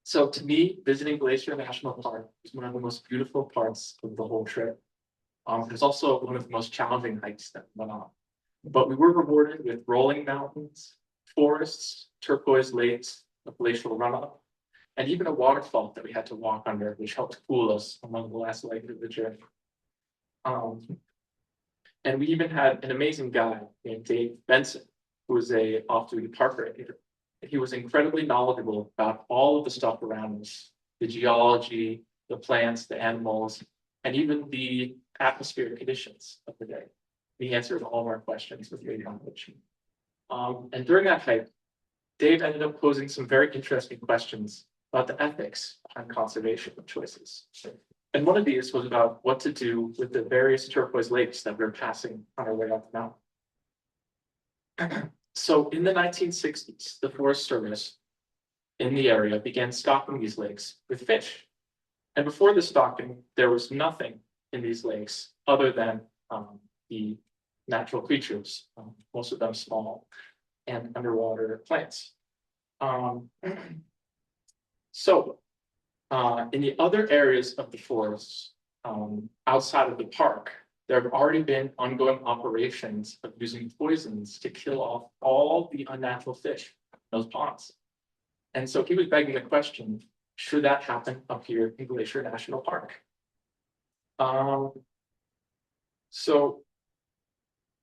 S14: So to me, visiting Glacier National Park is one of the most beautiful parts of the whole trip. It's also one of the most challenging hikes that we went on. But we were rewarded with rolling mountains, forests, turquoise lakes, a glacial runoff, and even a waterfall that we had to walk under, which helped cool us among the last leg of the journey. And we even had an amazing guy named Dave Benson, who was a off-duty park ranger. He was incredibly knowledgeable about all of the stuff around us, the geology, the plants, the animals, and even the atmospheric conditions of the day. He answered all of our questions with great knowledge. And during that hike, Dave ended up posing some very interesting questions about the ethics on conservation choices. And one of these was about what to do with the various turquoise lakes that we were passing on our way up the mountain. So in the 1960s, the Forest Service in the area began stocking these lakes with fish. And before the stocking, there was nothing in these lakes other than the natural creatures, most of them small, and underwater plants. In the other areas of the forests outside of the park, there have already been ongoing operations of using poisons to kill off all the unnatural fish in those ponds. And so he was begging the question, should that happen up here in Glacier National Park? So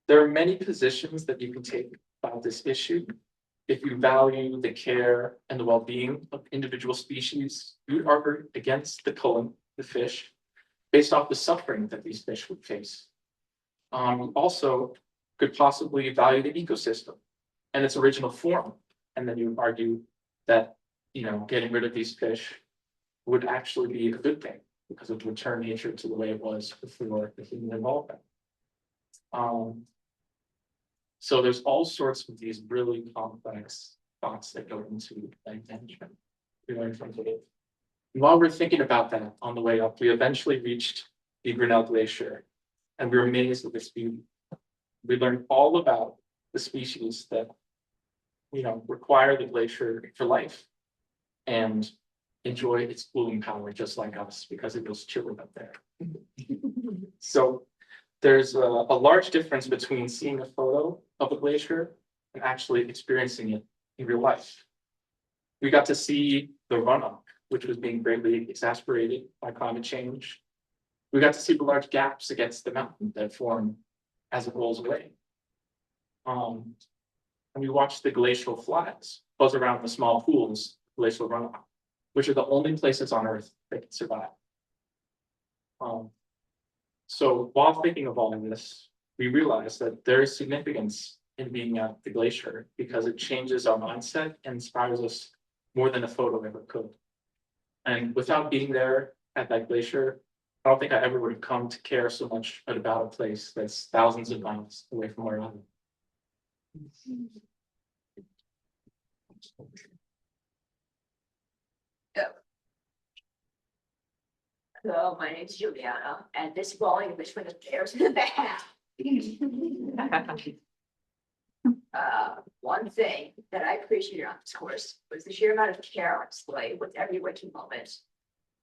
S14: there are many positions that you can take about this issue. If you value the care and the well-being of individual species, you would argue against the culling, the fish, based off the suffering that these fish would face. You also could possibly value the ecosystem and its original form. And then you would argue that, getting rid of these fish would actually be a good thing because it would return nature to the way it was before the human involvement. So there's all sorts of these really complex thoughts that go into land management. We learned from today. And while we're thinking about that on the way up, we eventually reached the Grinnell Glacier, and we were amazed at this beauty. We learned all about the species that, require the glacier for life and enjoy its cooling power just like us because it was chilly up there. So there's a large difference between seeing a photo of a glacier and actually experiencing it in real life. We got to see the runoff, which was being greatly exacerbated by climate change. We got to see the large gaps against the mountain that form as it rolls away. And we watched the glacial flies buzz around the small pools, glacial runoff, which are the only places on Earth that can survive. So while thinking of all of this, we realized that there is significance in being at the glacier because it changes our mindset and inspires us more than a photo ever could. And without being there at that glacier, I don't think I ever would have come to care so much about a place that's thousands of miles away from where I live.
S15: Hello, my name's Juliana, and this volume is for the players in the back. One thing that I appreciated on this course was the sheer amount of care on display with every waking moment.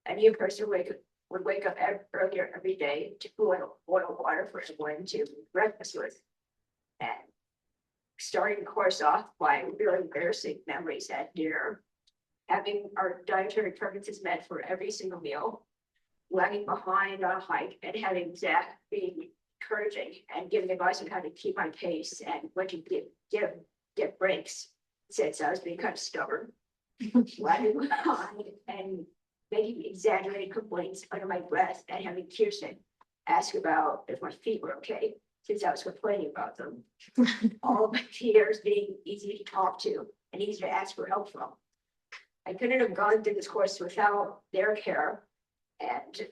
S15: A new person would wake up earlier every day to boil water for everyone to breakfast with. And starting the course off by really embarrassing memories at dinner, having our dietary preferences met for every single meal, lagging behind on a hike, and having Zach be encouraging and giving advice on how to keep my pace and when to get breaks, since I was being kind of stubborn, lagging behind and making exaggerated complaints under my breath, and having Kirsten ask about if my feet were okay, since I was complaining about them. All of my fears being easy to talk to and easy to ask for help from. I couldn't have gone through this course without their care, and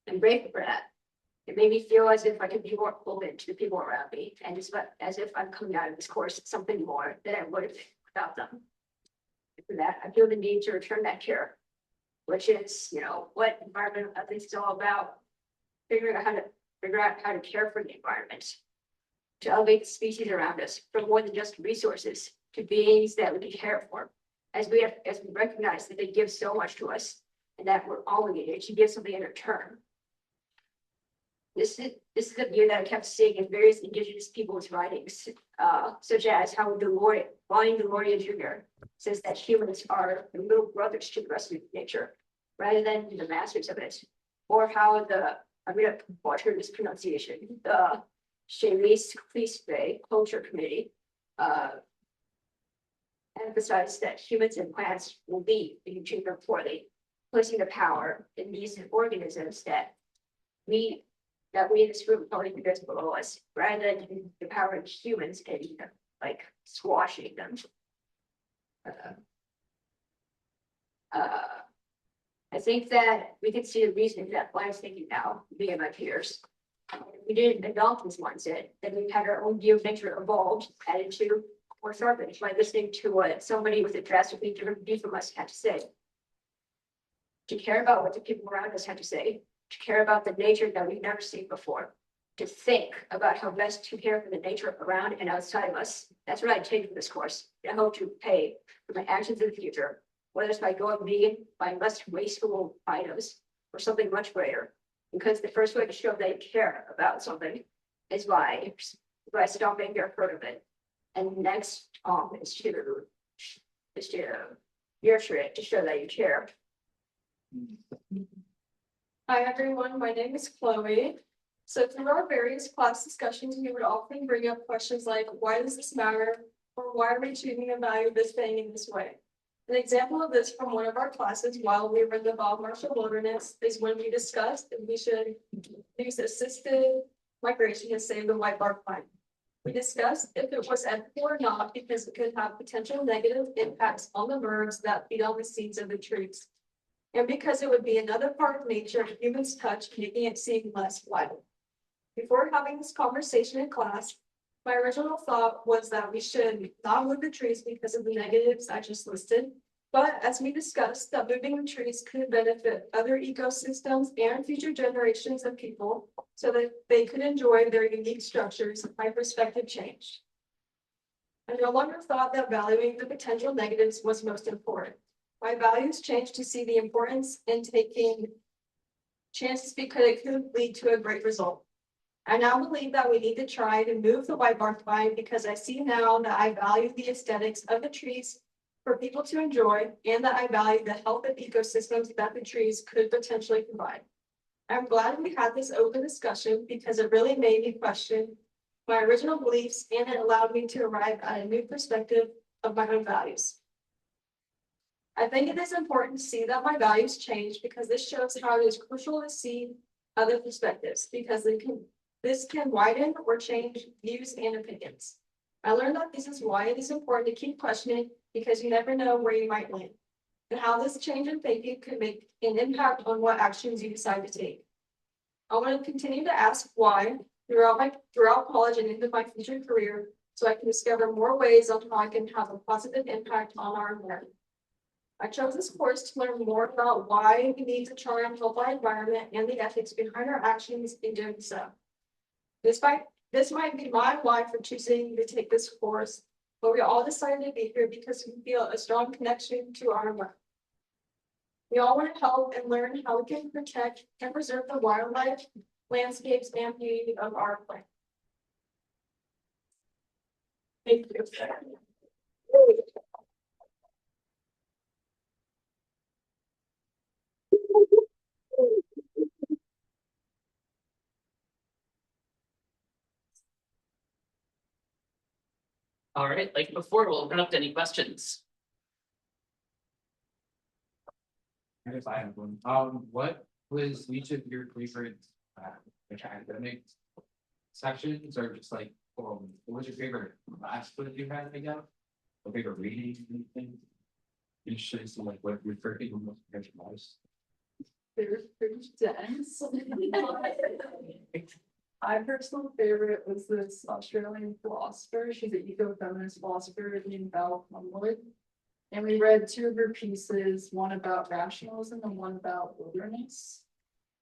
S15: I'm grateful for that. It made me feel as if I could be more open to the people around me, and just as if I'm coming out of this course something more than I would have without them. And for that, I feel the need to return that care, which is, what environmental ethics is all about. Figuring out how to care for the environment, to elevate the species around us from more than just resources to beings that we can care for, as we recognize that they give so much to us and that we're obligated to give something in return. This is a view that I kept seeing in various Indigenous people's writings, such as how Volume Deloria Jr. says that humans are the little brothers to the rest of nature, rather than the masters of it, or how I'm going to butcher this pronunciation, the Chemise Clispe Culture Committee emphasized that humans and plants will be being treated poorly, placing the power in these organisms that we in this room probably because below us, rather than the power of humans and like squashing them. I think that we can see the reason that why I was thinking now, me and my peers. We didn't adopt this mindset, then we've had our own view of nature evolved, added to or sharpened by listening to what somebody with a drastically different view from us had to say. To care about what the people around us had to say, to care about the nature that we've never seen before, to think about how best to care for the nature around and outside of us. That's what I take from this course. I hope to pay for my actions in the future, whether it's by going vegan, buying less wasteful items, or something much greater. Because the first way to show that you care about something is by stopping your hurt of it. And next is to nurture it to show that you care.
S12: Hi everyone, my name is Chloe. So through our various class discussions, we would often bring up questions like, why does this matter? Or why are we choosing to value this thing in this way? An example of this from one of our classes while we were in the Bob Marshall Wilderness is when we discussed if we should use assisted migration to save the white bark pine. We discussed if it was ethical or not because it could have potential negative impacts on the birds that feed on the seeds of the trees. And because it would be another part of nature humans touch, making it seem less vital. Before having this conversation in class, my original thought was that we should not move the trees because of the negatives I just listed. But as we discussed, that moving the trees could benefit other ecosystems and future generations of people so that they could enjoy their unique structures, my perspective changed. I no longer thought that valuing the potential negatives was most important. My values changed to see the importance in taking chances because it could lead to a great result. I now believe that we need to try to move the white bark pine because I see now that I value the aesthetics of the trees for people to enjoy and that I value the health of ecosystems that the trees could potentially provide. I'm glad we had this open discussion because it really made me question my original beliefs and it allowed me to arrive at a new perspective of my own values. I think it is important to see that my values change because this shows how it is crucial to see
S15: other perspectives because this can widen or change views and opinions. I learned that this is why it is important to keep questioning because you never know where you might land and how this change in thinking could make an impact on what actions you decide to take. I want to continue to ask why throughout college and into my future career so I can discover more ways on how I can have a positive impact on our environment. I chose this course to learn more about why we need to try and help our environment and the ethics behind our actions in doing so. This might be my why for choosing to take this course, but we all decided to be here because we feel a strong connection to our environment. We all want to help and learn how we can protect and preserve the wildlife, landscapes, and beauty of our planet. Thank you.
S1: All right, like before, we'll open up to any questions.
S4: I guess I have one. What was each of your favorite like academic sections or just like, what was your favorite class that you had, I guess? Or favorite reading, anything? Interesting, so like what your favorite most.
S11: They're pretty dense. My personal favorite was this Australian philosopher. She's an eco-feminist philosopher named Val Plumwood. And we read two of her pieces, one about rationalism and one about wilderness.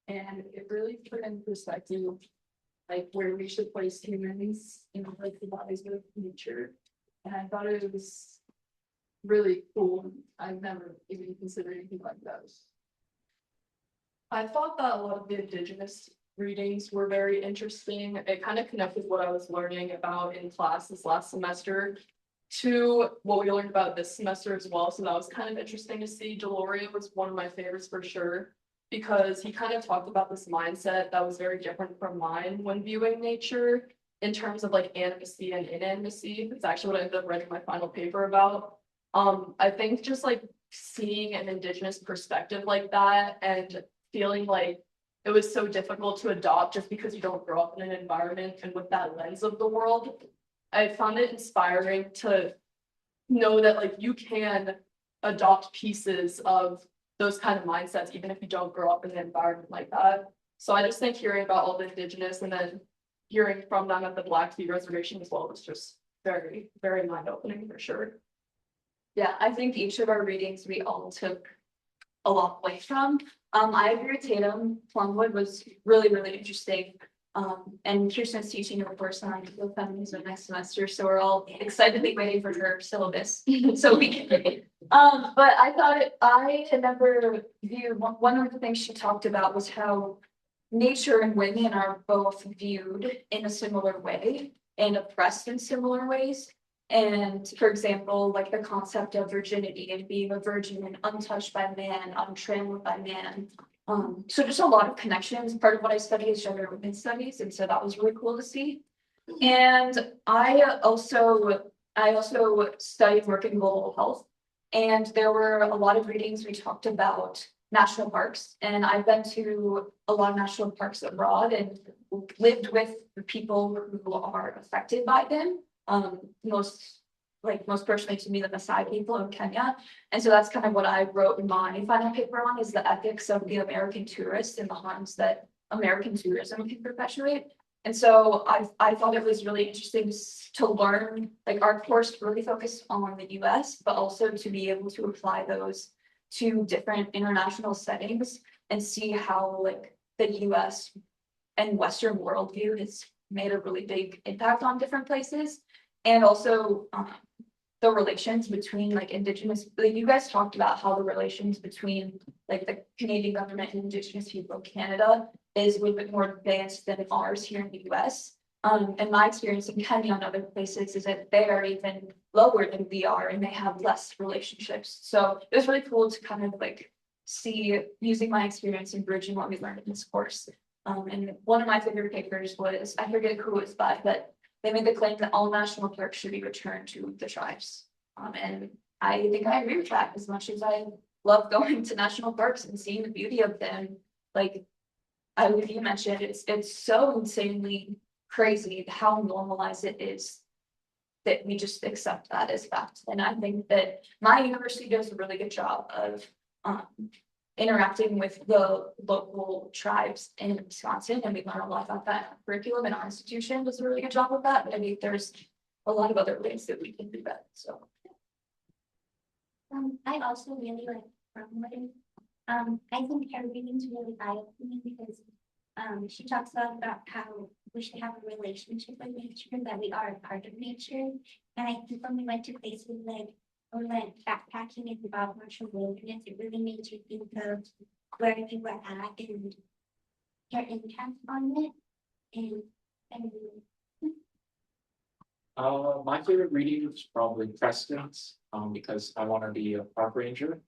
S11: And it really put in perspective like where we should place humans in like the bodies of nature. And I thought it was really cool. I've never even considered anything like that. I thought that a lot of the Indigenous readings were very interesting. It kind of connected what I was learning about in class this last semester to what we learned about this semester as well. So that was kind of interesting to see. Deloria was one of my favorites for sure, because he kind of talked about this mindset that was very different from mine when viewing nature in terms of like animacy and inanimacy. It's actually what I ended up writing my final paper about. I think just like seeing an Indigenous perspective like that and feeling like it was so difficult to adopt just because you don't grow up in an environment and with that lens of the world. I found it inspiring to know that like you can adopt pieces of those kind of mindsets, even if you don't grow up in an environment like that. So I just think hearing about all the Indigenous and then hearing from them at the Blackfeet Reservation as well was just very, very mind-opening for sure.
S9: Yeah, I think each of our readings we all took a lot away from. I agree with Tatum. Plumwood was really, really interesting. And Kirsten's teaching a course on feminism next semester, so we're all excitedly waiting for her syllabus so we can. But I thought I had never viewed one of the things she talked about was how nature and women are both viewed in a similar way and oppressed in similar ways. And for example, like the concept of virginity and being a virgin and untouched by man, untrammeled by man. So just a lot of connections. Part of what I study is gender and women's studies, and so that was really cool to see. And I also studied work in global health, and there were a lot of readings we talked about national parks, and I've been to a lot of national parks abroad and lived with the people who are affected by them. Most personally to me, the Maasai people in Kenya. And so that's kind of what I wrote in my final paper on, is the ethics of the American tourist and the harms that American tourism can perpetuate. And so I thought it was really interesting to learn, like our course really focused on the US, but also to be able to apply those to different international settings and see how like the US and Western worldview has made a really big impact on different places. And also the relations between like Indigenous, like you guys talked about how the relations between like the Canadian government and Indigenous people in Canada is a little bit more advanced than ours here in the US. And my experience in Kenya and other places is that they are even lower than we are and they have less relationships. So it was really cool to kind of like see using my experience and bridging what we learned in this course. And one of my favorite papers was, I forget who it was by, but they made the claim that all national parks should be returned to the tribes. And I think I agree with that. As much as I love going to national parks and seeing the beauty of them, like like you mentioned, it's so insanely crazy how normalized it is that we just accept that as fact. And I think that my university does a really good job of interacting with the local tribes in Wisconsin, and we learn a lot about that curriculum, and our institution does a really good job of that. But I think there's a lot of other ways that we can do that. So
S13: I also really like Cromwell. I think her reading's really eye-opening because she talks a lot about how we should have a relationship with nature, that we are a part of nature. And I think when we went to places like we went backpacking in the Bob Marshall Wilderness, it really made you think of where you were at and your impact on it. And
S14: My favorite reading was probably Preston's, because I want to be a park ranger.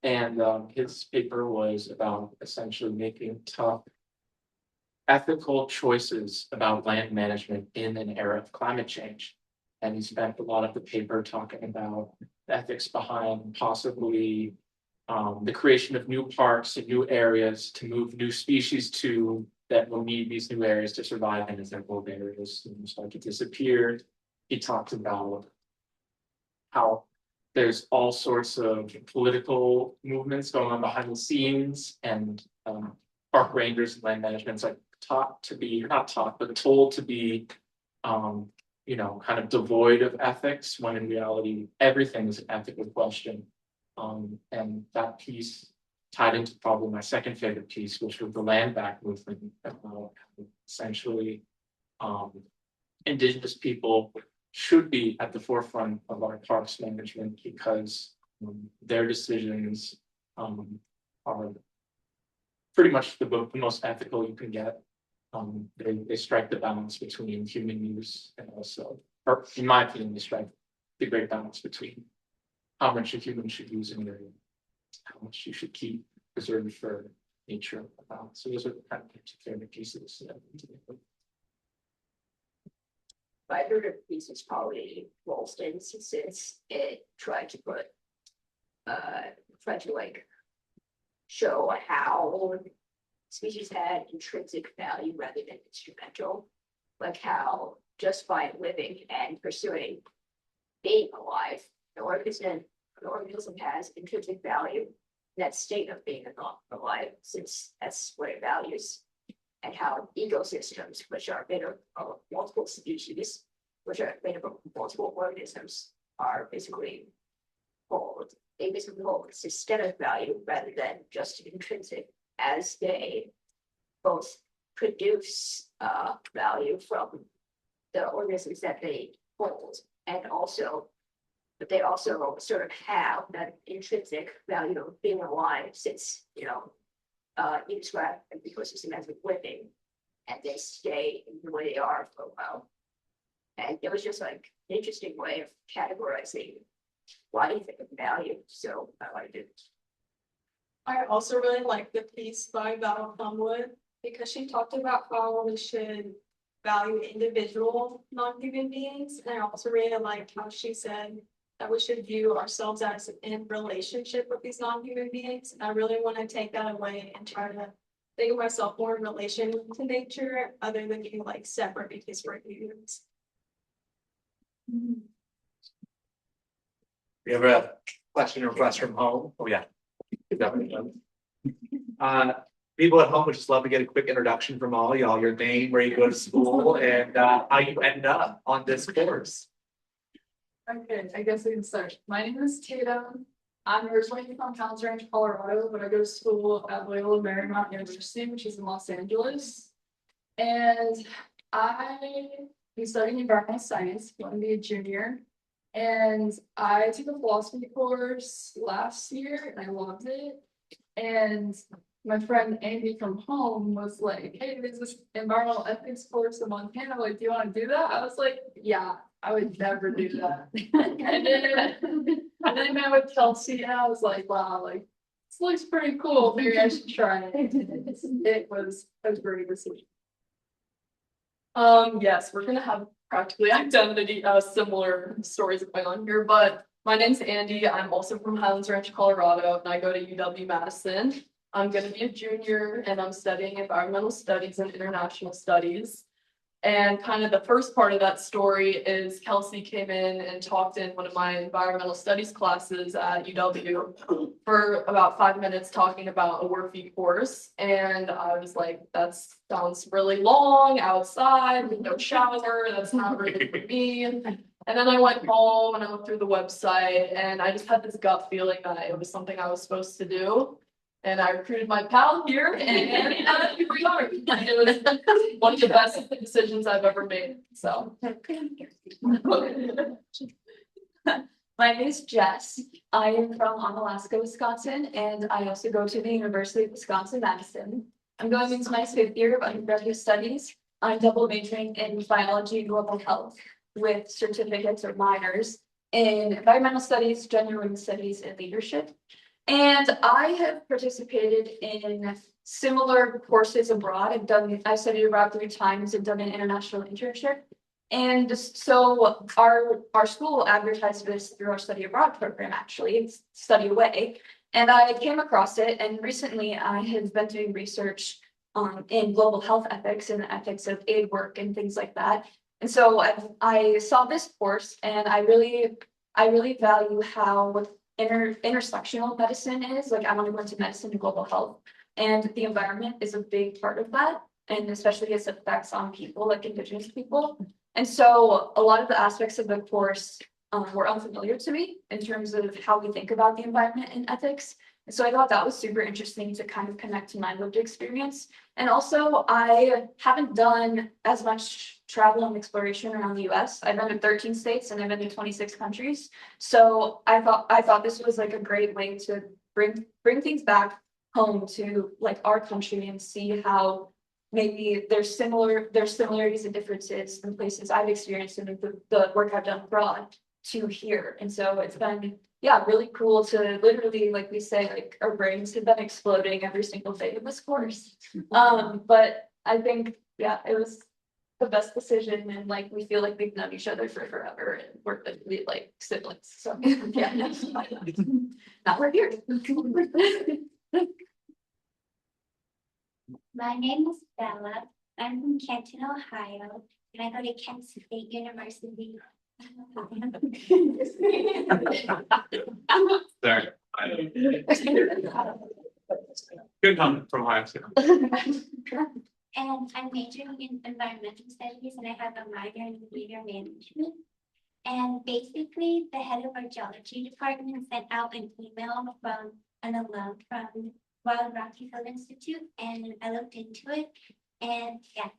S14: And his paper was about essentially making tough ethical choices about land management in an era of climate change. And he spent a lot of the paper talking about the ethics behind possibly the creation of new parks and new areas to move new species to that will need these new areas to survive, and as their old areas start to disappear. He talked about how there's all sorts of political movements going on behind the scenes, and park rangers and land management's like taught to be, not taught, but told to be, kind of devoid of ethics, when in reality, everything is an ethical question. And that piece tied into probably my second favorite piece, which was the land back movement. Essentially, Indigenous people should be at the forefront of our parks management, because their decisions are pretty much the most ethical you can get. They strike the balance between human use and also, or in my opinion, they strike the great balance between how much a human should use an area, how much you should keep preserved for nature. So those are kind of two favorite pieces.
S15: My favorite piece is probably Ralston, since it tried to show how species had intrinsic value rather than instrumental, like how just by living and pursuing being alive, the organism has intrinsic value, that state of being alive, since that's what it values. And how ecosystems, which are made of multiple species, which are made of multiple organisms, are basically hold systemic value rather than just intrinsic, as they both produce value from the organisms that they hold, and also, but they also sort of have that intrinsic value of being alive, since you describe an ecosystem as living, and they stay in the way they are for a while. And it was just like an interesting way of categorizing why do you think of value. So I liked it.
S11: I also really like the piece by Val Plumwood, because she talked about how we should value individual non-human beings. And I also really liked how she said that we should view ourselves as in relationship with these non-human beings. And I really want to take that away and try to think of myself more in relation to nature, other than being like separate because we're humans.
S10: We have a question or request from home. Oh, yeah. People at home would just love to get a quick introduction from all y'all, your name, where you go to school, and how you end up on this course.
S11: Okay, I guess I can start. My name is Tatum. I'm originally from Towns Ranch, Colorado, but I go to school at Loyola Marymount University, which is in Los Angeles. And I am studying environmental science, going to be a junior. And I took a philosophy course last year and I loved it. And my friend Andy from home was like, hey, there's this environmental ethics course in Montana. Like, do you want to do that? I was like, yeah, I would never do that. and then I met with Kelsey and I was like, wow, like, this looks pretty cool. Maybe I should try it. It was a great decision.
S12: Yes, we're gonna have practically identity similar stories going on here, but my name's Andy. I'm also from Highlands Ranch, Colorado, and I go to UW Madison. I'm gonna be a junior and I'm studying environmental studies and international studies. And kind of the first part of that story is Kelsey came in and talked in one of my environmental studies classes at UW for about 5 minutes talking about a WRFI course. And I was like, that sounds really long outside with no shower. That's not really for me. And then I went home and I went through the website and I just had this gut feeling that it was something I was supposed to do. And I recruited my pal here and here we are. It was one of the best decisions I've ever made, so.
S9: My name is Jess. I am from Onalaska, Wisconsin, and I also go to the University of Wisconsin-Madison. I'm going into my 5th year of undergraduate studies. I'm double majoring in biology and global health with certificates or minors in environmental studies, gender and women's studies, and leadership. And I have participated in similar courses abroad. I've studied abroad 3 times and done an international internship. And so our school advertised this through our study abroad program, actually, it's Study Away. And I came across it, and recently I have been doing research in global health ethics and the ethics of aid work and things like that. And so I saw this course, and I really value how intersectional medicine is. Like, I want to go into medicine and global health, and the environment is a big part of that, and especially its effects on people, like Indigenous people. And so a lot of the aspects of the course were unfamiliar to me in terms of how we think about the environment and ethics. And so I thought that was super interesting to kind of connect to my lived experience. And also, I haven't done as much travel and exploration around the US. I've been to 13 states and I've been to 26 countries. So I thought this was like a great way to bring things back home to like our country and see how maybe there's similarities and differences in places I've experienced in the work I've done abroad to here. And so it's been, yeah, really cool to literally, like we say, like our brains have been exploding every single day of this course. But I think, yeah, it was the best decision, and like we feel like we've known each other for forever and we're like siblings. So yeah, now we're here.
S13: My name is Bella. I'm from Canton, Ohio, and I go to Kent State University.
S10: Sorry. Good comment from Ohio State.
S13: And I'm majoring in environmental studies, and I have a minor in media management. And basically, the head of our geology department sent out an email from an alum from Wild Rockies Field Institute, and I looked into it, and yeah.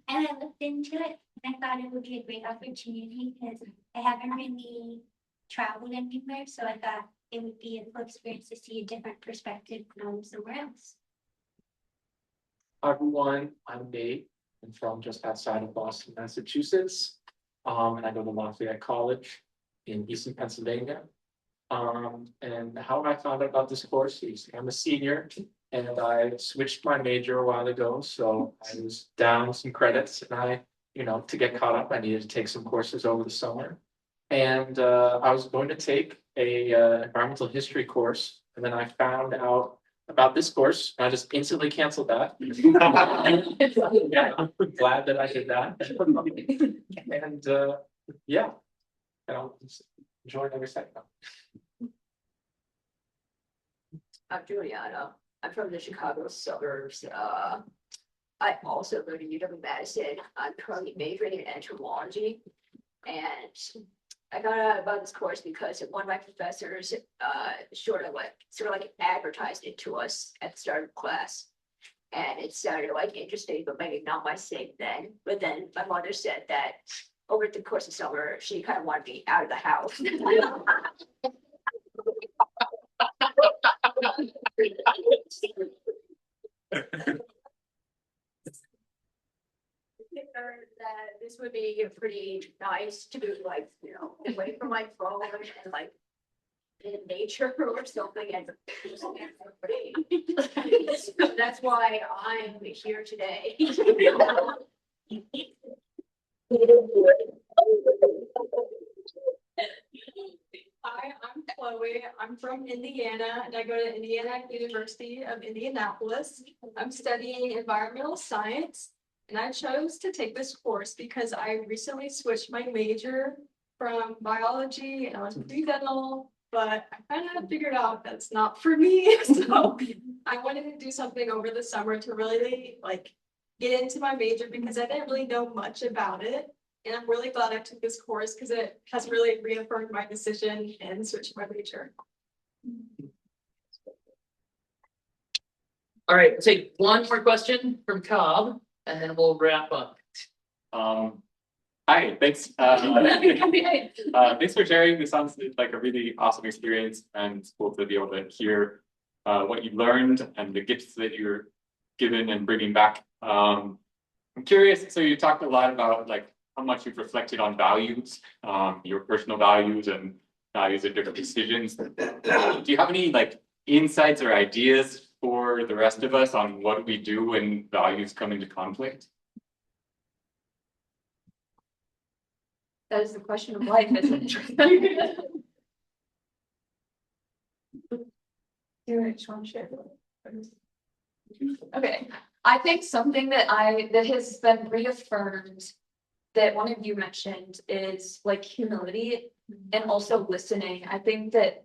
S13: And I looked into it, and I thought it would be a great opportunity because I haven't really traveled anywhere, so I thought it would be a cool experience to see a different perspective from somewhere else.
S14: Hi everyone, I'm Nate. I'm from just outside of Boston, Massachusetts. And I go to Lafayette College in Eastern Pennsylvania. And how I found out about this course is I'm a senior and I switched my major a while ago. So I was down some credits and to get caught up, I needed to take some courses over the summer. And I was going to take a environmental history course. And then I found out about this course, and I just instantly canceled that. I'm glad that I did that. And yeah, and I'll enjoy every second.
S15: I'm Juliana. I'm from the Chicago suburbs. I also go to UW-Madison. I'm currently majoring in entomology, and I got out about this course because one of my professors sort of like advertised it to us at the start of class. And it sounded like interesting, but maybe not my thing then. But then my mother said that over the course of summer, she kind of wanted me out of the house. That this would be pretty nice to be like, away from my phone and like in nature or something. And that's why I'm here today. Hi, I'm Chloe.
S12: Chloe. I'm from Indiana and I go to Indiana University of Indianapolis. I'm studying environmental science and I chose to take this course because I recently switched my major from biology and I was pre-dental, but I kind of figured out that's not for me. So I wanted to do something over the summer to really like get into my major because I didn't really know much about it. And I'm really glad I took this course because it has really reaffirmed my decision and switched my major.
S1: All right, let's take one more question from Cobb and then we'll wrap up.
S14: Hi, thanks. Thanks for sharing. This sounds like a really awesome experience and it's cool to be able to hear what you learned and the gifts that you're given and bringing back. I'm curious, so you talked a lot about like how much you've reflected on values, your personal values and values of different decisions. Do you have any like insights or ideas for the rest of us on what we do when values come into conflict?
S2: That is the question of life, isn't it? Okay, I think something that has been reaffirmed that one of you mentioned is like humility and also listening. I think that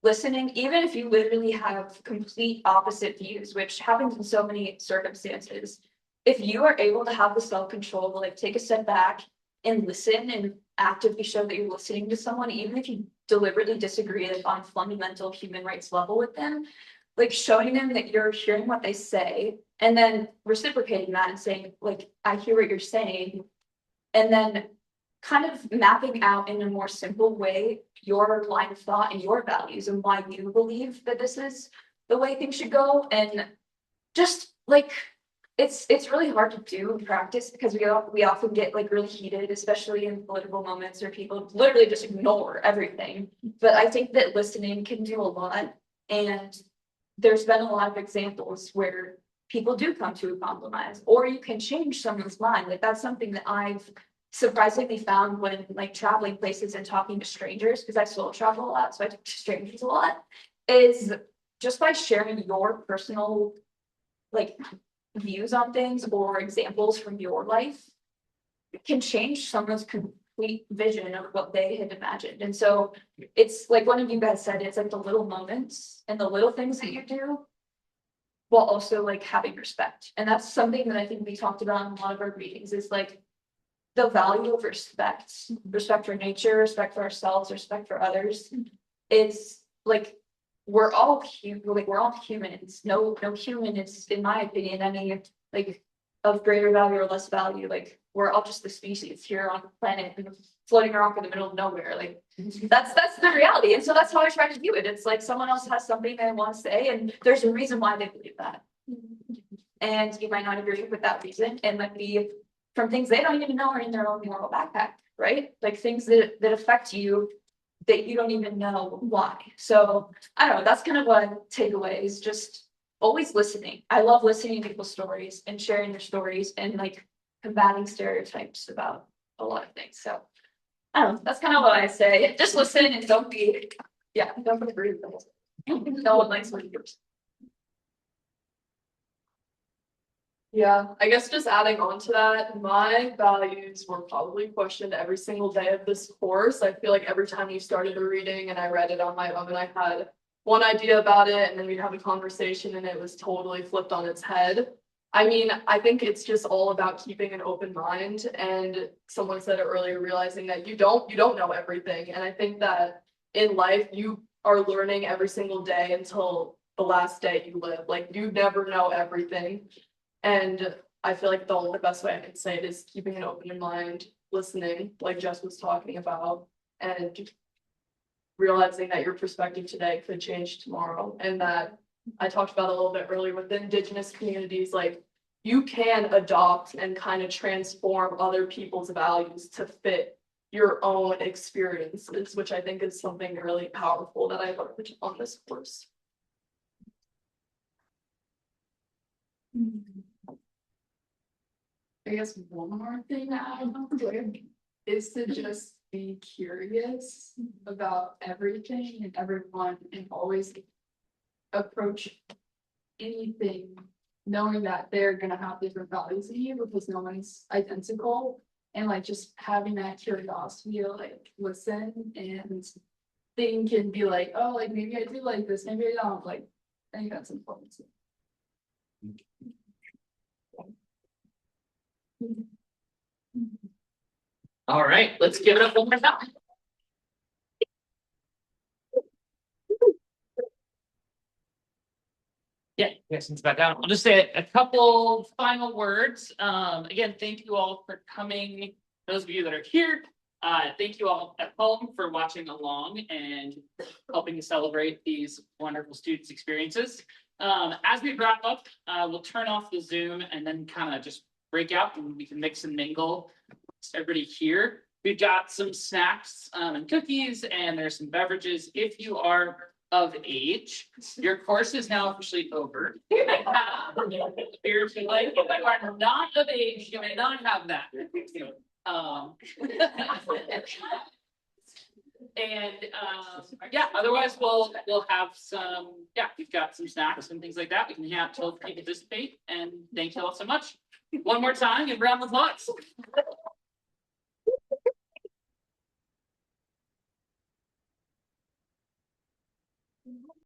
S2: listening, even if you literally have complete opposite views, which happens in so many circumstances, if you are able to have the self-control to like take a step back and listen and actively show that you're listening to someone, even if you deliberately disagree like on fundamental human rights level with them, like showing them that you're hearing what they say and then reciprocating that and saying like, I hear what you're saying. And then kind of mapping out in a more simple way your line of thought and your values and why you believe that this is the way things should go. And just like it's really hard to do in practice because we often get like really heated, especially in political moments where people literally just ignore everything. But I think that listening can do a lot. And there's been a lot of examples where people do come to a compromise, or you can change someone's mind. Like that's something that I've surprisingly found when like traveling places and talking to strangers, because I solo travel a lot, so I talk to strangers a lot, is just by sharing your personal like views on things or examples from your life, it can change someone's complete vision of what they had imagined. And so it's like one of you guys said, it's like the little moments and the little things that you do while also like having respect. And that's something that I think we talked about in a lot of our meetings is like the value of respect for nature, respect for ourselves, respect for others is like, we're all humans. No human is, in my opinion, any like of greater value or less value. Like we're all just the species here on the planet floating around in the middle of nowhere. Like that's the reality. And so that's how I try to view it. It's like someone else has something they want to say and there's a reason why they believe that. And you might not agree with that reason and might be from things they don't even know are in their own moral backpack, right? Like things that affect you that you don't even know why. So I don't know, that's kind of what I take away is just always listening. I love listening to people's stories and sharing their stories and like combating stereotypes about a lot of things. So I don't know, that's kind of what I say. Just listen and don't agree with them. No one likes what yours.
S12: Yeah, I guess just adding on to that, my values were probably questioned every single day of this course. I feel like every time you started a reading and I read it on my own, I had one idea about it and then we'd have a conversation and it was totally flipped on its head. I mean, I think it's just all about keeping an open mind, and someone said it earlier, realizing that you don't know everything. And I think that in life, you are learning every single day until the last day you live. Like you never know everything. And I feel like the best way I can say it is keeping an open mind, listening, like Jess was talking about, and realizing that your perspective today could change tomorrow. And that I talked about a little bit earlier with the Indigenous communities, like you can adopt and kind of transform other people's values to fit your own experiences, which I think is something really powerful that I learned on this course.
S11: I guess one more thing I would quick is to just be curious about everything and everyone and always approach anything knowing that they're gonna have different values than you because no one's identical. And like just having that curiosity to like listen and think and be like, oh, like maybe I do like this, maybe I don't. Like, I think that's important.
S1: All right, let's give it up one more time. Yeah, since back down, I'll just say a couple final words. Again, thank you all for coming. Those of you that are here, thank you all at home for watching along and helping to celebrate these wonderful students' experiences. As we wrap up, we'll turn off the Zoom and then kind of just break out and we can mix and mingle. Everybody here. We've got some snacks and cookies, and there's some beverages. If you are of age, your course is now officially over. If you like, if you are not of age, you may not have that. Yeah, otherwise we'll have some, we've got some snacks and things like that. We can have till people participate, and thank you all so much. One more time, and round of applause.